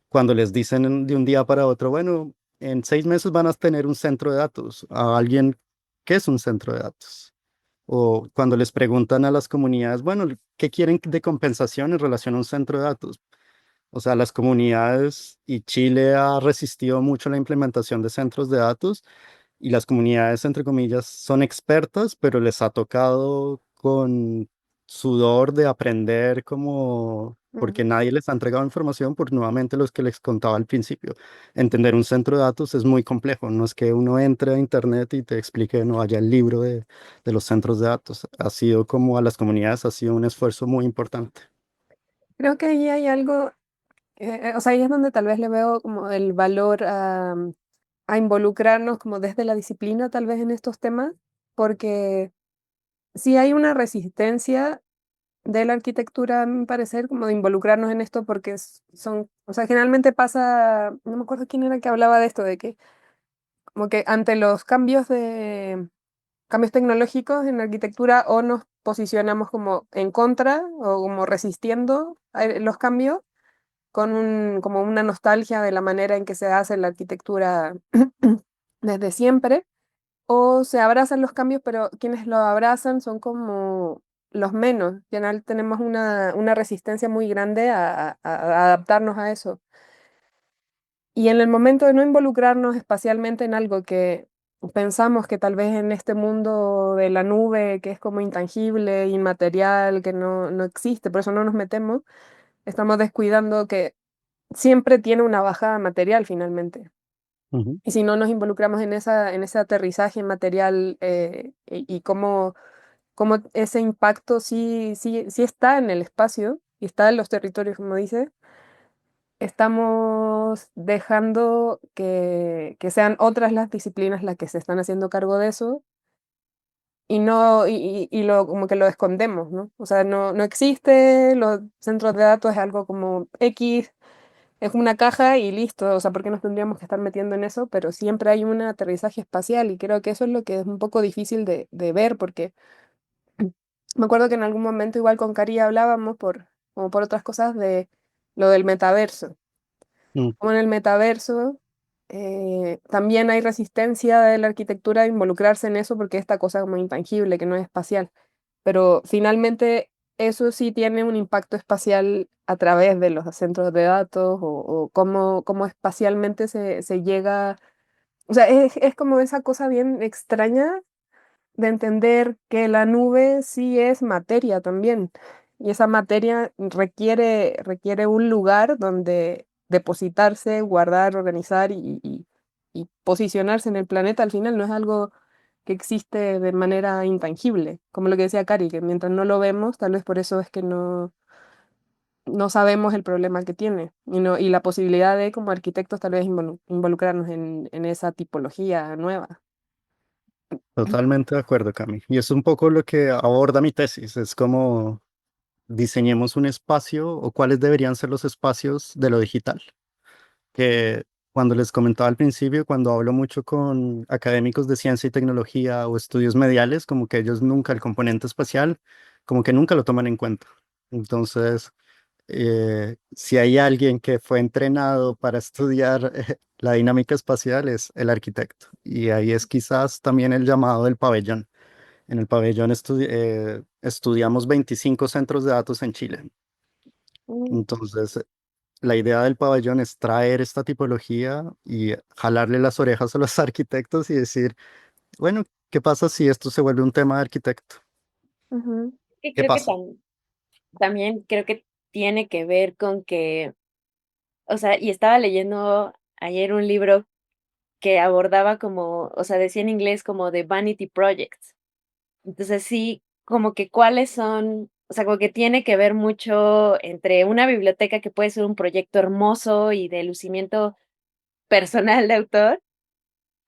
cuando les dicen de un día para otro, bueno, en 6 meses van a tener un centro de datos, a alguien, ¿qué es un centro de datos? O cuando les preguntan a las comunidades, bueno, ¿qué quieren de compensación en relación a un centro de datos? O sea, las comunidades y Chile ha resistido mucho la implementación de centros de datos y las comunidades, entre comillas, son expertas, pero les ha tocado con sudor de aprender como, porque ujú. nadie les ha entregado información por nuevamente los que les contaba al principio. Entender un centro de datos es muy complejo, no es que uno entre a internet y te explique, no haya el libro de los centros de datos. Ha sido como a las comunidades, ha sido un esfuerzo muy importante. Creo que ahí hay algo, o sea, ahí es donde tal vez le veo como el valor a involucrarnos como desde la disciplina tal vez en estos temas, porque sí hay una resistencia de la arquitectura, a mi parecer, como de involucrarnos en esto porque son, o sea, generalmente pasa, no me acuerdo quién era que hablaba de esto, de que como que ante los cambios tecnológicos en la arquitectura o nos posicionamos como en contra o como resistiendo a los cambios con como una nostalgia de la manera en que se hace la arquitectura desde siempre, o se abrazan los cambios, pero quienes lo abrazan son como los menos. En general tenemos una resistencia muy grande a adaptarnos a eso. Y en el momento de no involucrarnos espacialmente en algo que pensamos que tal vez en este mundo de la nube, que es como intangible, inmaterial, que no existe, por eso no nos metemos, estamos descuidando que siempre tiene una bajada material finalmente. Ujú, Y si no nos involucramos en ese aterrizaje material y cómo ese impacto sí está en el espacio y está en los territorios, como dice, estamos dejando que sean otras las disciplinas las que se están haciendo cargo de eso y no, como que lo escondemos, ¿no? O sea, no existe, los centros de datos es algo como X, es una caja y listo, o sea, ¿por qué nos tendríamos que estar metiendo en eso? Pero siempre hay un aterrizaje espacial y creo que eso es lo que es un poco difícil de ver, porque me acuerdo que en algún momento igual con Cari hablábamos como por otras cosas de lo del metaverso. mm, Como en el metaverso, también hay resistencia de la arquitectura a involucrarse en eso porque esta cosa como intangible, que no es espacial. Pero finalmente eso sí tiene un impacto espacial a través de los centros de datos o cómo espacialmente se llega. O sea, es como esa cosa bien extraña de entender que la nube sí es materia también. Y esa materia requiere un lugar donde depositarse, guardar, organizar y posicionarse en el planeta. Al final no es algo que existe de manera intangible, como lo que decía Cari, que mientras no lo vemos, tal vez por eso es que no sabemos el problema que tiene y la posibilidad de como arquitectos tal vez involucrarnos en esa tipología nueva. Totalmente de acuerdo, Cami. Y es un poco lo que aborda mi tesis. Es como diseñemos un espacio o cuáles deberían ser los espacios de lo digital. Que cuando les comentaba al principio, cuando hablo mucho con académicos de ciencia y tecnología o estudios mediales, como que ellos nunca el componente espacial, como que nunca lo toman en cuenta. Entonces, si hay alguien que fue entrenado para estudiar la dinámica espacial es el arquitecto. Y ahí es quizás también el llamado del pabellón. En el pabellón estudiamos 25 centros de datos en Chile. Mm, Entonces, la idea del pabellón es traer esta tipología y jalarle las orejas a los arquitectos y decir, bueno, ¿qué pasa si esto se vuelve un tema de arquitecto? ujú. Y ¿Qué creo que pasa? también creo que tiene que ver con que, o sea, y estaba leyendo ayer un libro que abordaba como, o sea, decía en inglés como de vanity projects. Entonces sí, como que cuáles son, o sea, como que tiene que ver mucho entre una biblioteca que puede ser un proyecto hermoso y de lucimiento personal de autor,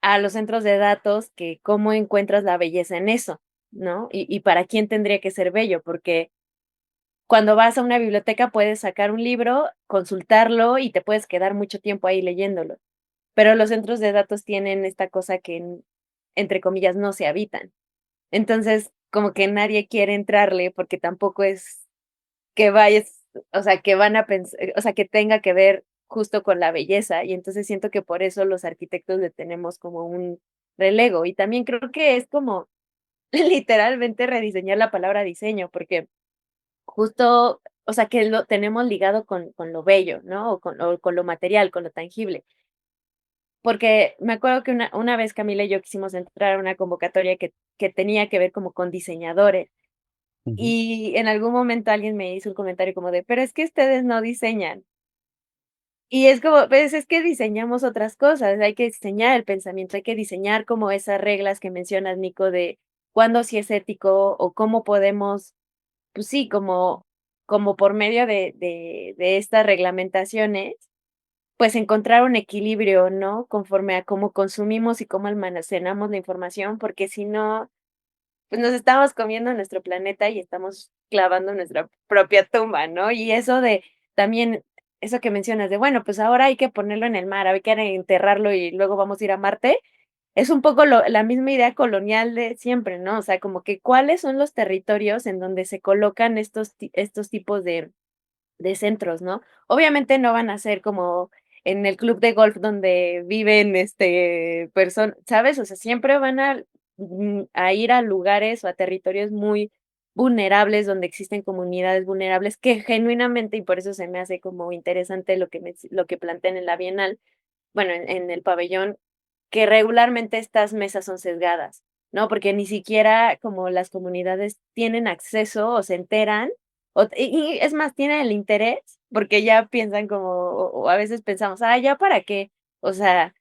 a los centros de datos, que cómo encuentras la belleza en eso, ¿no? Y para quién tendría que ser bello, porque cuando vas a una biblioteca puedes sacar un libro, consultarlo y te puedes quedar mucho tiempo ahí leyéndolo. Pero los centros de datos tienen esta cosa que, entre comillas, no se habitan. Entonces, como que nadie quiere entrarle porque tampoco es que vayas, o sea, que van a pensar, o sea, que tenga que ver justo con la belleza. Y entonces siento que por eso los arquitectos le tenemos como un relego. Y también creo que es como literalmente rediseñar la palabra diseño, porque justo, o sea, que lo tenemos ligado con lo bello, ¿no? O con lo material, con lo tangible. Porque me acuerdo que una vez Camila y yo quisimos entrar a una convocatoria que tenía que ver como con diseñadores, Ujú. y en algún momento alguien me hizo un comentario como de: "Pero es que ustedes no diseñan". Y es como, pues, es que diseñamos otras cosas, hay que diseñar el pensamiento, hay que diseñar como esas reglas que mencionas, Nico, de cuándo sí es ético o cómo podemos, pues sí, como por medio de estas reglamentaciones, pues, encontrar un equilibrio, ¿no? Conforme a cómo consumimos y cómo almacenamos la información, porque si no, pues, nos estamos comiendo nuestro planeta y estamos clavando nuestra propia tumba, ¿no? Y eso de también, eso que mencionas de, bueno, pues, ahora hay que ponerlo en el mar, hay que enterrarlo y luego vamos a ir a Marte, es un poco la misma idea colonial de siempre, ¿no? O sea, como que cuáles son los territorios en donde se colocan estos tipos de centros, ¿no? Obviamente no van a ser como en el club de golf donde viven, personas, ¿sabes? O sea, siempre van a ir a lugares o a territorios muy vulnerables, donde existen comunidades vulnerables que genuinamente, y por eso se me hace como interesante lo que plantean en la Bienal, bueno, en el pabellón, que regularmente estas mesas son sesgadas, ¿no? Porque ni siquiera como las comunidades tienen acceso o se enteran, y es más, tienen el interés, porque ya piensan como, o a veces pensamos: "Ah, ¿ya para qué?". O sea,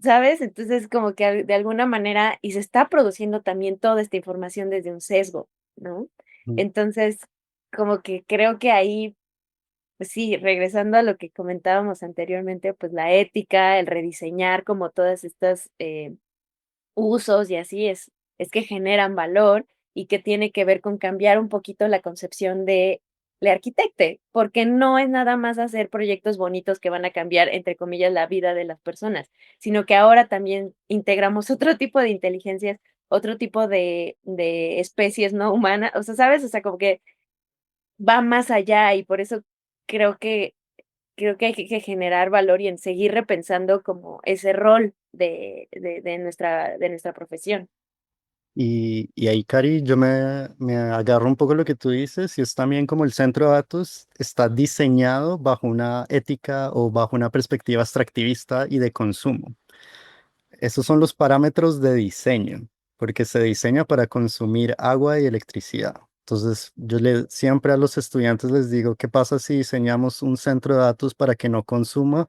¿sabes? Entonces, como que de alguna manera y se está produciendo también toda esta información desde un sesgo, ¿no? Mm. Entonces, como que creo que ahí, pues sí, regresando a lo que comentábamos anteriormente, pues la ética, el rediseñar como todas estas, usos y así es que generan valor y que tiene que ver con cambiar un poquito la concepción de le arquitecte, porque no es nada más hacer proyectos bonitos que van a cambiar, entre comillas, la vida de las personas, sino que ahora también integramos otro tipo de inteligencias, otro tipo de especies no humanas, o sea, ¿sabes? O sea, como que va más allá y por eso creo que hay que generar valor y en seguir repensando como ese rol de nuestra profesión. Y ahí, Cari, yo me agarro un poco lo que tú dices, y es también como el centro de datos está diseñado bajo una ética o bajo una perspectiva extractivista y de consumo. Esos son los parámetros de diseño, porque se diseña para consumir agua y electricidad. Entonces, siempre a los estudiantes les digo, ¿qué pasa si diseñamos un centro de datos para que no consuma,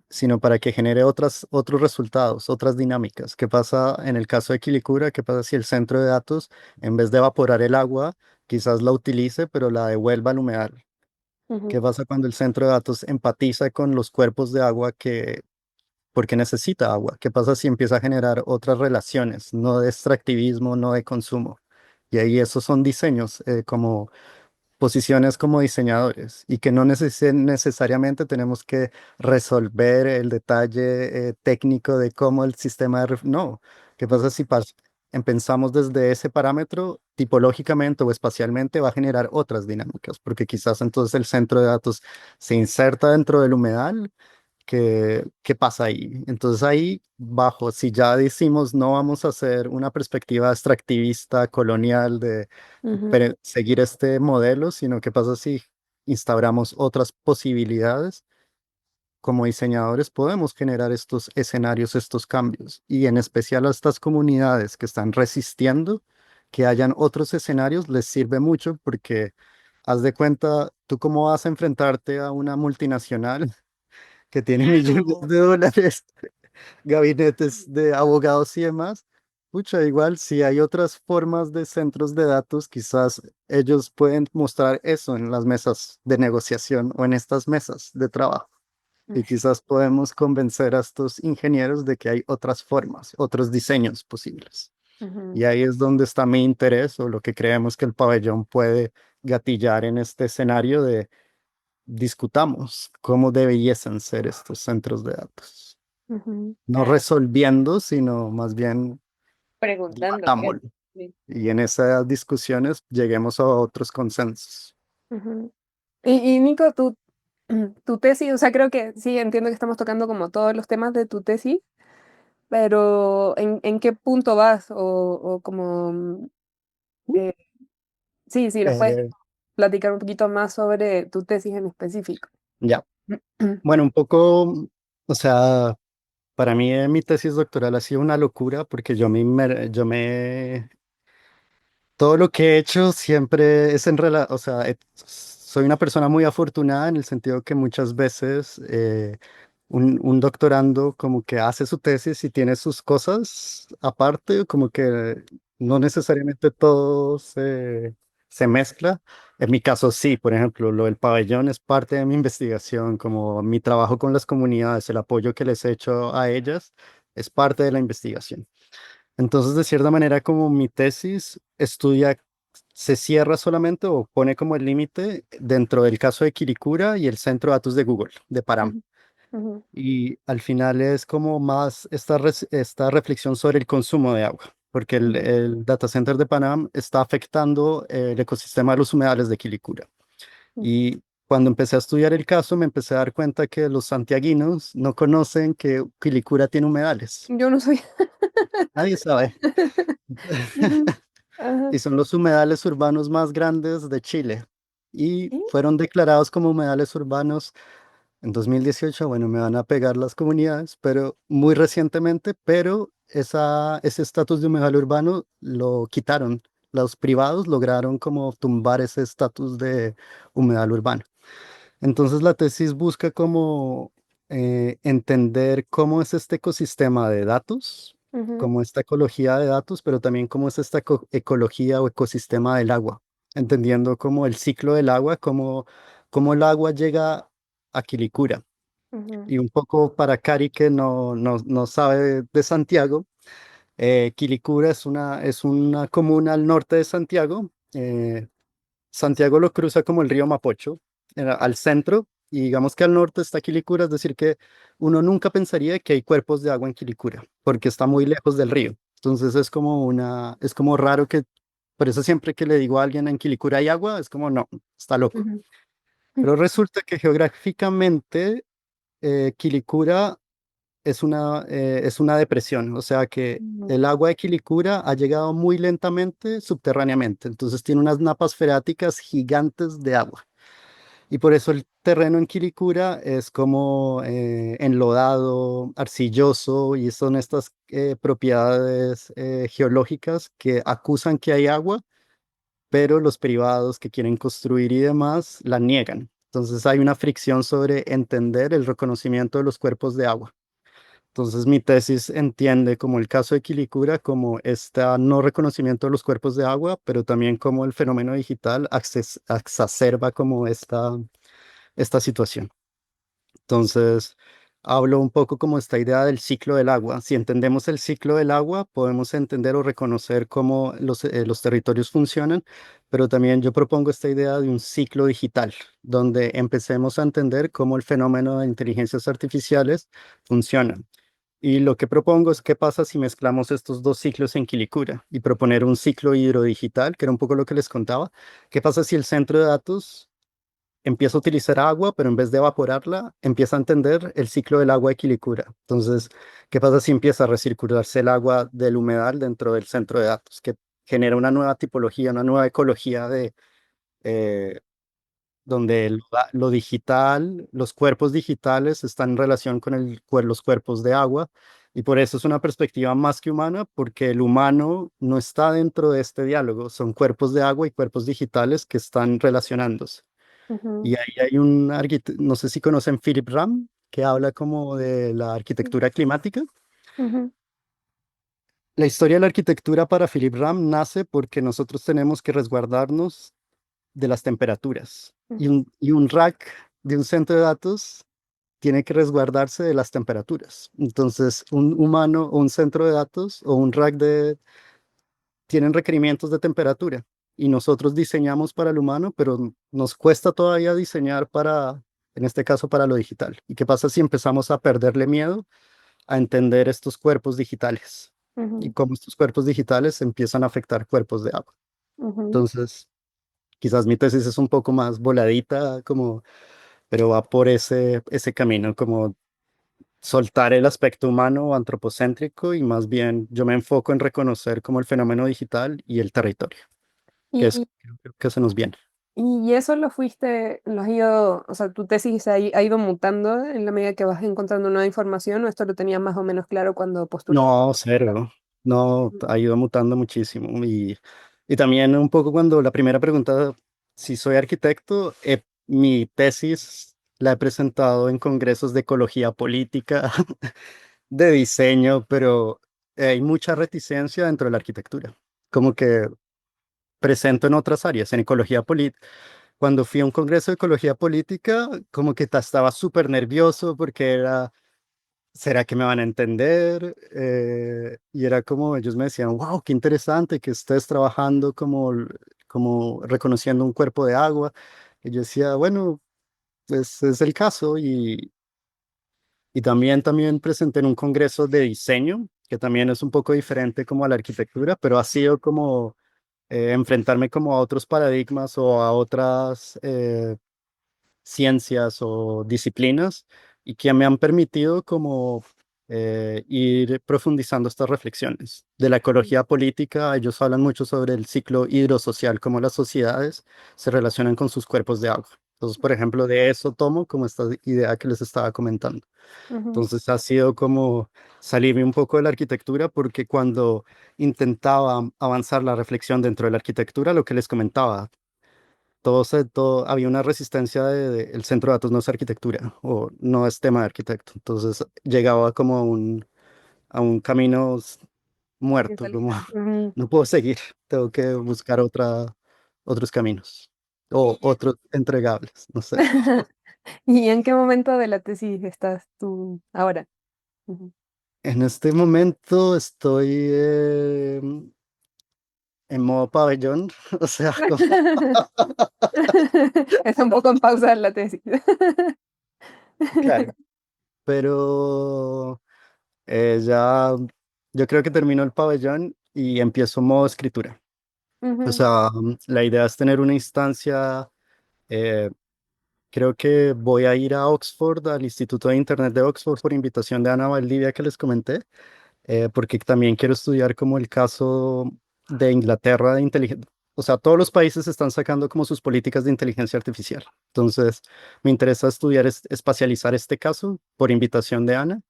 sino para que genere otros resultados, otras dinámicas? ¿Qué pasa en el caso de Quilicura? ¿Qué pasa si el centro de datos, en vez de evaporar el agua, quizás la utilice, pero la devuelva al humedal? Ujú, ¿Qué pasa cuando el centro de datos empatiza con los cuerpos de agua porque necesita agua? ¿Qué pasa si empieza a generar otras relaciones, no de extractivismo, no de consumo? Y ahí esos son diseños como posiciones como diseñadores y que no necesariamente tenemos que resolver el detalle técnico de cómo el sistema no. ¿Qué pasa si pensamos desde ese parámetro tipológicamente o espacialmente va a generar otras dinámicas? Porque quizás entonces el centro de datos se inserta dentro del humedal. ¿Qué pasa ahí? Entonces ahí bajo, si ya decimos no vamos a hacer una perspectiva extractivista, colonial de Ujú, seguir este modelo, sino qué pasa si instauramos otras posibilidades. Como diseñadores podemos generar estos escenarios, estos cambios, y en especial a estas comunidades que están resistiendo que hayan otros escenarios, les sirve mucho porque haz de cuenta, tú cómo vas a enfrentarte a una multinacional que tiene millones Claro. de dólares, gabinetes de abogados y demás. Pucha, igual si hay otras formas de centros de datos, quizás ellos pueden mostrar eso en las mesas de negociación o en estas mesas de trabajo. Y quizás podemos convencer a estos ingenieros de que hay otras formas, otros diseños posibles. ujú. Y ahí es donde está mi interés o lo que creemos que el pabellón puede gatillar en este escenario de discutamos cómo debiesen ser estos centros de datos. Ujú, No Claro, resolviendo, sino más bien preguntando. dibatámoslo. Sí. Y en esas discusiones lleguemos a otros consensos. ujú. Y Nico, tu tesis, o sea, creo que sí, entiendo que estamos tocando como todos los temas de tu tesis, pero ¿en qué punto vas? O como, eh, sí, sí, nos puedes Eh, platicar un poquito más sobre tu tesis en específico. ya, bueno, un poco, o sea, para mí mi tesis doctoral ha sido una locura porque todo lo que he hecho siempre es o sea, soy una persona muy afortunada en el sentido que muchas veces un doctorando como que hace su tesis y tiene sus cosas aparte, como que no necesariamente todo se mezcla. En mi caso sí, por ejemplo, lo del pabellón es parte de mi investigación, como mi trabajo con las comunidades, el apoyo que les he hecho a ellas es parte de la investigación. Entonces, de cierta manera, como mi tesis se cierra solamente o pone como el límite dentro del caso de Quilicura y el centro de datos de Google, de Param. Ujú, ujú, Y al final es como más esta reflexión sobre el consumo de agua, porque ujú, el data center de Panam está afectando el ecosistema de los humedales de Quilicura. ujú. Y cuando empecé a estudiar el caso, me empecé a dar cuenta que los santiaguinos no conocen que Quilicura tiene humedales. Yo no soy. Nadie sabe. Ujú, ajá. Y son los humedales urbanos más grandes de Chile. Y ¿Sí? fueron declarados como humedales urbanos en 2018. Bueno, me van a pegar las comunidades, pero muy recientemente, pero ese estatus de humedal urbano lo quitaron. Los privados lograron como tumbar ese estatus de humedal urbano. Entonces la tesis busca como entender cómo es este ecosistema de datos, Ujú, cómo esta ecología de datos, pero también cómo es esta ecología o ecosistema del agua, entendiendo como el ciclo del agua, cómo el agua llega a Quilicura. ujú, Y un poco para Cari que no sabe de Santiago, Quilicura es una comuna al norte de Santiago. Santiago lo cruza como el río Mapocho, al centro, y digamos que al norte está Quilicura, es decir, que uno nunca pensaría que hay cuerpos de agua en Quilicura, porque está muy lejos del río. Entonces es como raro por eso siempre que le digo a alguien en Quilicura hay agua, es como no, está loco. ujú, Pero resulta que geográficamente Quilicura es una depresión, o sea que ujú, el agua de Quilicura ha llegado muy lentamente subterráneamente, entonces tiene unas napas freáticas gigantes de agua. Y por eso el terreno en Quilicura es como enlodado, arcilloso, y son estas propiedades geológicas que acusan que hay agua, pero los privados que quieren construir y demás la niegan. Entonces hay una fricción sobre entender el reconocimiento de los cuerpos de agua. Entonces mi tesis entiende como el caso de Quilicura como este no reconocimiento de los cuerpos de agua, pero también como el fenómeno digital exacerba como esta situación. Entonces, hablo un poco como esta idea del ciclo del agua. Si entendemos el ciclo del agua, podemos entender o reconocer cómo los territorios funcionan, pero también yo propongo esta idea de un ciclo digital, donde empecemos a entender cómo el fenómeno de inteligencias artificiales funciona. Y lo que propongo es qué pasa si mezclamos estos dos ciclos en Quilicura y proponer un ciclo hidrodigital, que era un poco lo que les contaba. ¿Qué pasa si el centro de datos empieza a utilizar agua, pero en vez de evaporarla, empieza a entender el ciclo del agua de Quilicura? Entonces, ¿qué pasa si empieza a recircularse el agua del humedal dentro del centro de datos, que genera una nueva tipología, una nueva ecología eh, donde lo digital, los cuerpos digitales están en relación con los cuerpos de agua, y por eso es una perspectiva más que humana, porque el humano no está dentro de este diálogo, son cuerpos de agua y cuerpos digitales que están relacionándose. Ujú, Y ahí hay un arquitecto, no sé si conocen Philip Ram, que habla como de la arquitectura climática. ujú, La historia de la arquitectura para Philip Ram nace porque nosotros tenemos que resguardarnos de las temperaturas. ujú, Y un rack de un centro de datos tiene que resguardarse de las temperaturas. Entonces, un humano o un centro de datos o un rack tienen requerimientos de temperatura. Y nosotros diseñamos para el humano, pero nos cuesta todavía diseñar para, en este caso, para lo digital. ¿Y qué pasa si empezamos a perderle miedo a entender estos cuerpos digitales? Y ujú, cómo estos cuerpos digitales empiezan a afectar cuerpos de agua. ujú. Entonces, quizás mi tesis es un poco más voladita, como, pero va por ese camino, como soltar el aspecto humano o antropocéntrico, y más bien yo me enfoco en reconocer como el fenómeno digital y el territorio, que es Y, creo que se nos viene. y eso lo has ido, o sea, tu tesis ha ido mutando en la medida que vas encontrando nueva información, o esto lo tenías más o menos claro cuando postulaste. No, cero. No, ha ido mutando muchísimo. Y también un poco cuando la primera pregunta, si soy arquitecto, mi tesis la he presentado en congresos de ecología política, de diseño, pero hay mucha reticencia dentro de la arquitectura. Como que presento en otras áreas, en ecología política. Cuando fui a un congreso de ecología política, como que estaba súper nervioso porque era, ¿será que me van a entender? Y era como ellos me decían, wow, qué interesante que estés trabajando como reconociendo un cuerpo de agua. Y yo decía, bueno, pues es el caso. Y también presenté en un congreso de diseño, que también es un poco diferente como a la arquitectura, pero ha sido como enfrentarme como a otros paradigmas o a otras ciencias o disciplinas, y que me han permitido como ir profundizando estas reflexiones. De la ecología política, ellos hablan mucho sobre el ciclo hidrosocial, cómo las sociedades se relacionan con sus cuerpos de agua. Entonces, por ejemplo, de eso tomo como esta idea que les estaba comentando. Ujú, Entonces ha sido como salirme un poco de la arquitectura, porque cuando intentaba avanzar la reflexión dentro de la arquitectura, lo que les comentaba, había una resistencia el centro de datos no es arquitectura o no es tema de arquitecto. Entonces llegaba como a un camino qué muerto, como salida. Ujú. no puedo seguir, tengo que buscar otros caminos o Y otros entregables, no sé. ¿Y en qué momento de la tesis estás tú ahora? Ujú. En este momento estoy en modo pabellón, o sea, Está un poco en pausa la tesis. claro, pero ya yo creo que termino el pabellón y empiezo modo escritura. O Ujú, sea, la idea es tener una instancia, eh, creo que voy a ir a Oxford, al Instituto de Internet de Oxford, por invitación de Ana Valdivia que les comenté, porque también quiero estudiar como el caso de Inglaterra de inteligencia. O sea, todos los países están sacando como sus políticas de inteligencia artificial. Entonces, me interesa estudiar, espacializar este caso por invitación de Ana.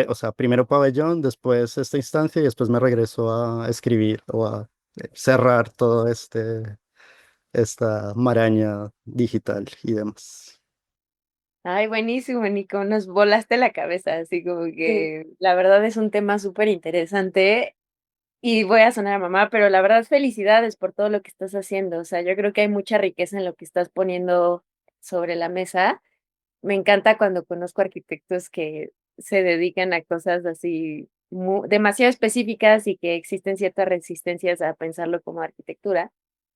O sea, primero pabellón, después esta instancia, y después me regreso a escribir o a cerrar todo esta maraña digital y demás. Ay, buenísimo, Nico, nos volaste la cabeza, así como sí. que la verdad es un tema súper interesante y voy a sonar a mamá, pero la verdad felicidades por todo lo que estás haciendo, o sea, yo creo que hay mucha riqueza en lo que estás poniendo sobre la mesa. me encanta cuando conozco arquitectos que se dedican a cosas así demasiado específicas y que existen ciertas resistencias a pensarlo como arquitectura.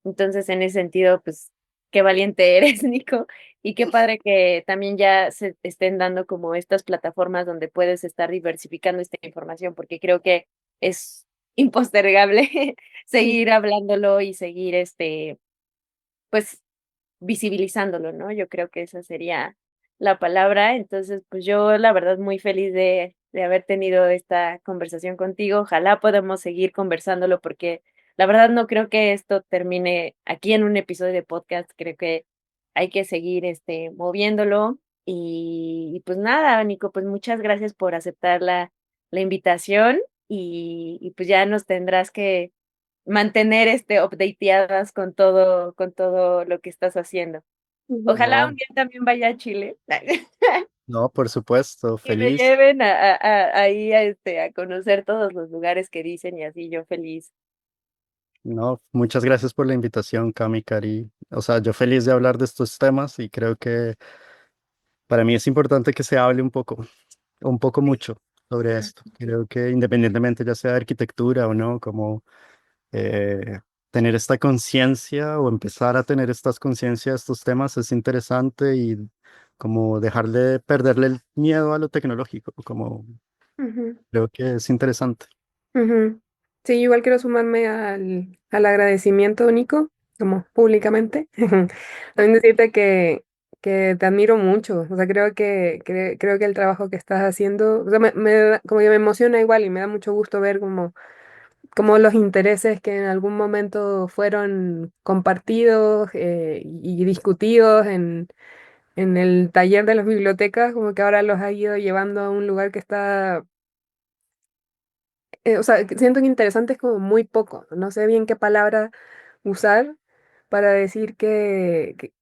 Entonces, en ese sentido, pues, qué valiente eres, Nico, y qué padre que también ya se estén dando como estas plataformas donde puedes estar diversificando esta información, porque creo que es impostergable seguir hablándolo y seguir, pues, visibilizándolo, ¿no? Yo creo que esa sería la palabra. Entonces, pues yo la verdad muy feliz de haber tenido esta conversación contigo. Ojalá podamos seguir conversándolo porque la verdad no creo que esto termine aquí en un episodio de podcast. Creo que hay que seguir moviéndolo. Y pues nada, Nico, pues muchas gracias por aceptar la invitación y pues ya nos tendrás que mantener updateadas con todo lo que estás haciendo. Ujú. Ojalá No, un día también vaya a Chile no, por supuesto, y me feliz. lleven ahí a conocer todos los lugares que dicen y así yo feliz. No, muchas gracias por la invitación, Cami, Cari. O sea, yo feliz de hablar de estos temas y creo que para mí es importante que se hable un poco mucho sobre esto. Creo que independientemente ya sea de arquitectura o no, como eh, tener esta conciencia o empezar a tener estas conciencias de estos temas es interesante y como dejar de perderle el miedo a lo tecnológico, como Ujú. creo que es interesante. Ujú. Sí, igual quiero sumarme al agradecimiento, Nico, como públicamente. También decirte que te admiro mucho. O sea, creo que el trabajo que estás haciendo, o sea, como que me emociona igual y me da mucho gusto ver como los intereses que en algún momento fueron compartidos y discutidos en el taller de las bibliotecas, como que ahora los ha ido llevando a un lugar que está o sea, que siento que interesante es como muy poco. No sé bien qué palabra usar para decir que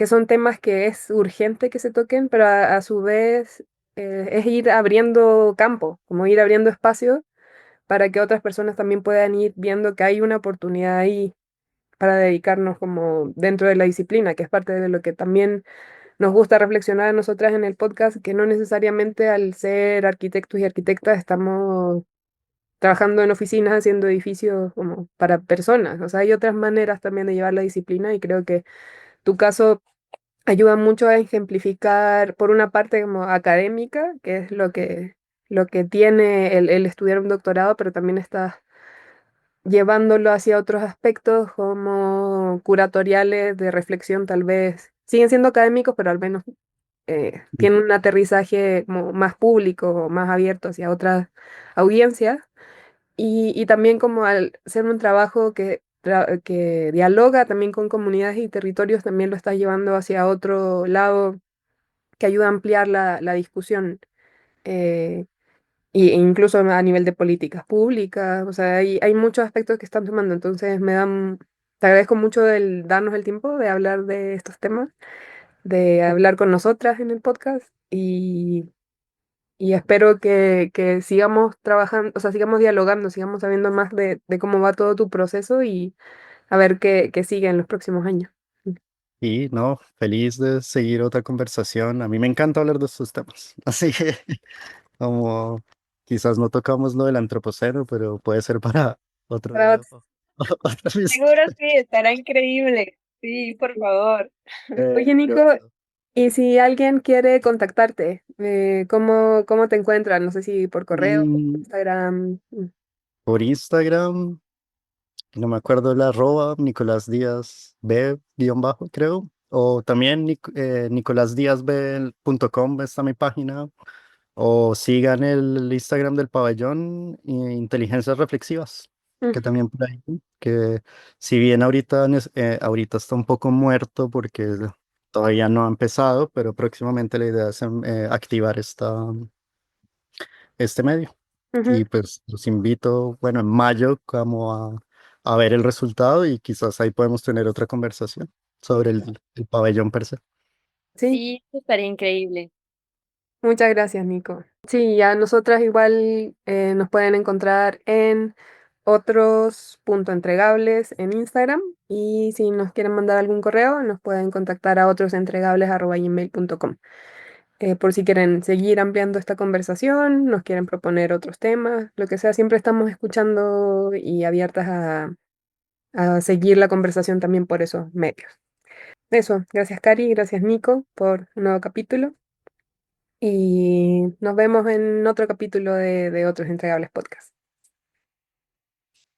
son temas que es urgente que se toquen, pero a su vez es ir abriendo campo, como ir abriendo espacio para que otras personas también puedan ir viendo que hay una oportunidad ahí para dedicarnos como dentro de la disciplina, que es parte de lo que también nos gusta reflexionar a nosotras en el podcast, que no necesariamente al ser arquitectos y arquitectas estamos trabajando en oficinas, haciendo edificios como para personas. O sea, hay otras maneras también de llevar la disciplina y creo que tu caso ayuda mucho a ejemplificar, por una parte como académica, que es lo que tiene el estudiar un doctorado, pero también estás llevándolo hacia otros aspectos como curatoriales, de reflexión, tal vez. Siguen siendo académicos, pero al menos tienen un aterrizaje como más público, más abierto hacia otras audiencias. Y también como al ser un trabajo que dialoga también con comunidades y territorios, también lo estás llevando hacia otro lado que ayuda a ampliar la discusión, eh, e incluso a nivel de políticas públicas. O sea, hay muchos aspectos que están tomando. Entonces te agradezco mucho el darnos el tiempo de hablar de estos temas, de hablar con nosotras en el podcast y espero que sigamos trabajando, o sea, sigamos dialogando, sigamos sabiendo más de cómo va todo tu proceso y a ver qué sigue en los próximos años. Y no, feliz de seguir otra conversación. A mí me encanta hablar de estos temas. Así que como quizás no tocamos lo del antropoceno, pero puede ser para otro Para día. otros. Otra vez. Seguro sí, estará increíble. Sí, por favor. Oye, Nico, Pronto. y si alguien quiere contactarte, ¿cómo te encuentran? No sé si por correo, Mm, Instagram. por Instagram, no me acuerdo la arroba, Nicolás Díaz B, guión bajo, creo. O también nicolasdiazb.com está mi página. O sigan el Instagram del pabellón Inteligencias Reflexivas, que Ujú, también por ahí, que si bien ahorita, ahorita está un poco muerto porque todavía no ha empezado, pero próximamente la idea es activar este medio. ujú. Y pues los invito, bueno, en mayo como a ver el resultado y quizás ahí podemos tener otra conversación sobre el pabellón per se. Sí, Sí, estaría increíble. muchas gracias, Nico. Sí, a nosotras igual nos pueden encontrar en otros punto entregables en Instagram y si nos quieren mandar algún correo nos pueden contactar a otrosentregables@gmail.com. por si quieren seguir ampliando esta conversación, nos quieren proponer otros temas, lo que sea, siempre estamos escuchando y abiertas a seguir la conversación también por esos medios. Eso, gracias Cari, gracias Nico por un nuevo capítulo y nos vemos en otro capítulo de otros entregables podcasts.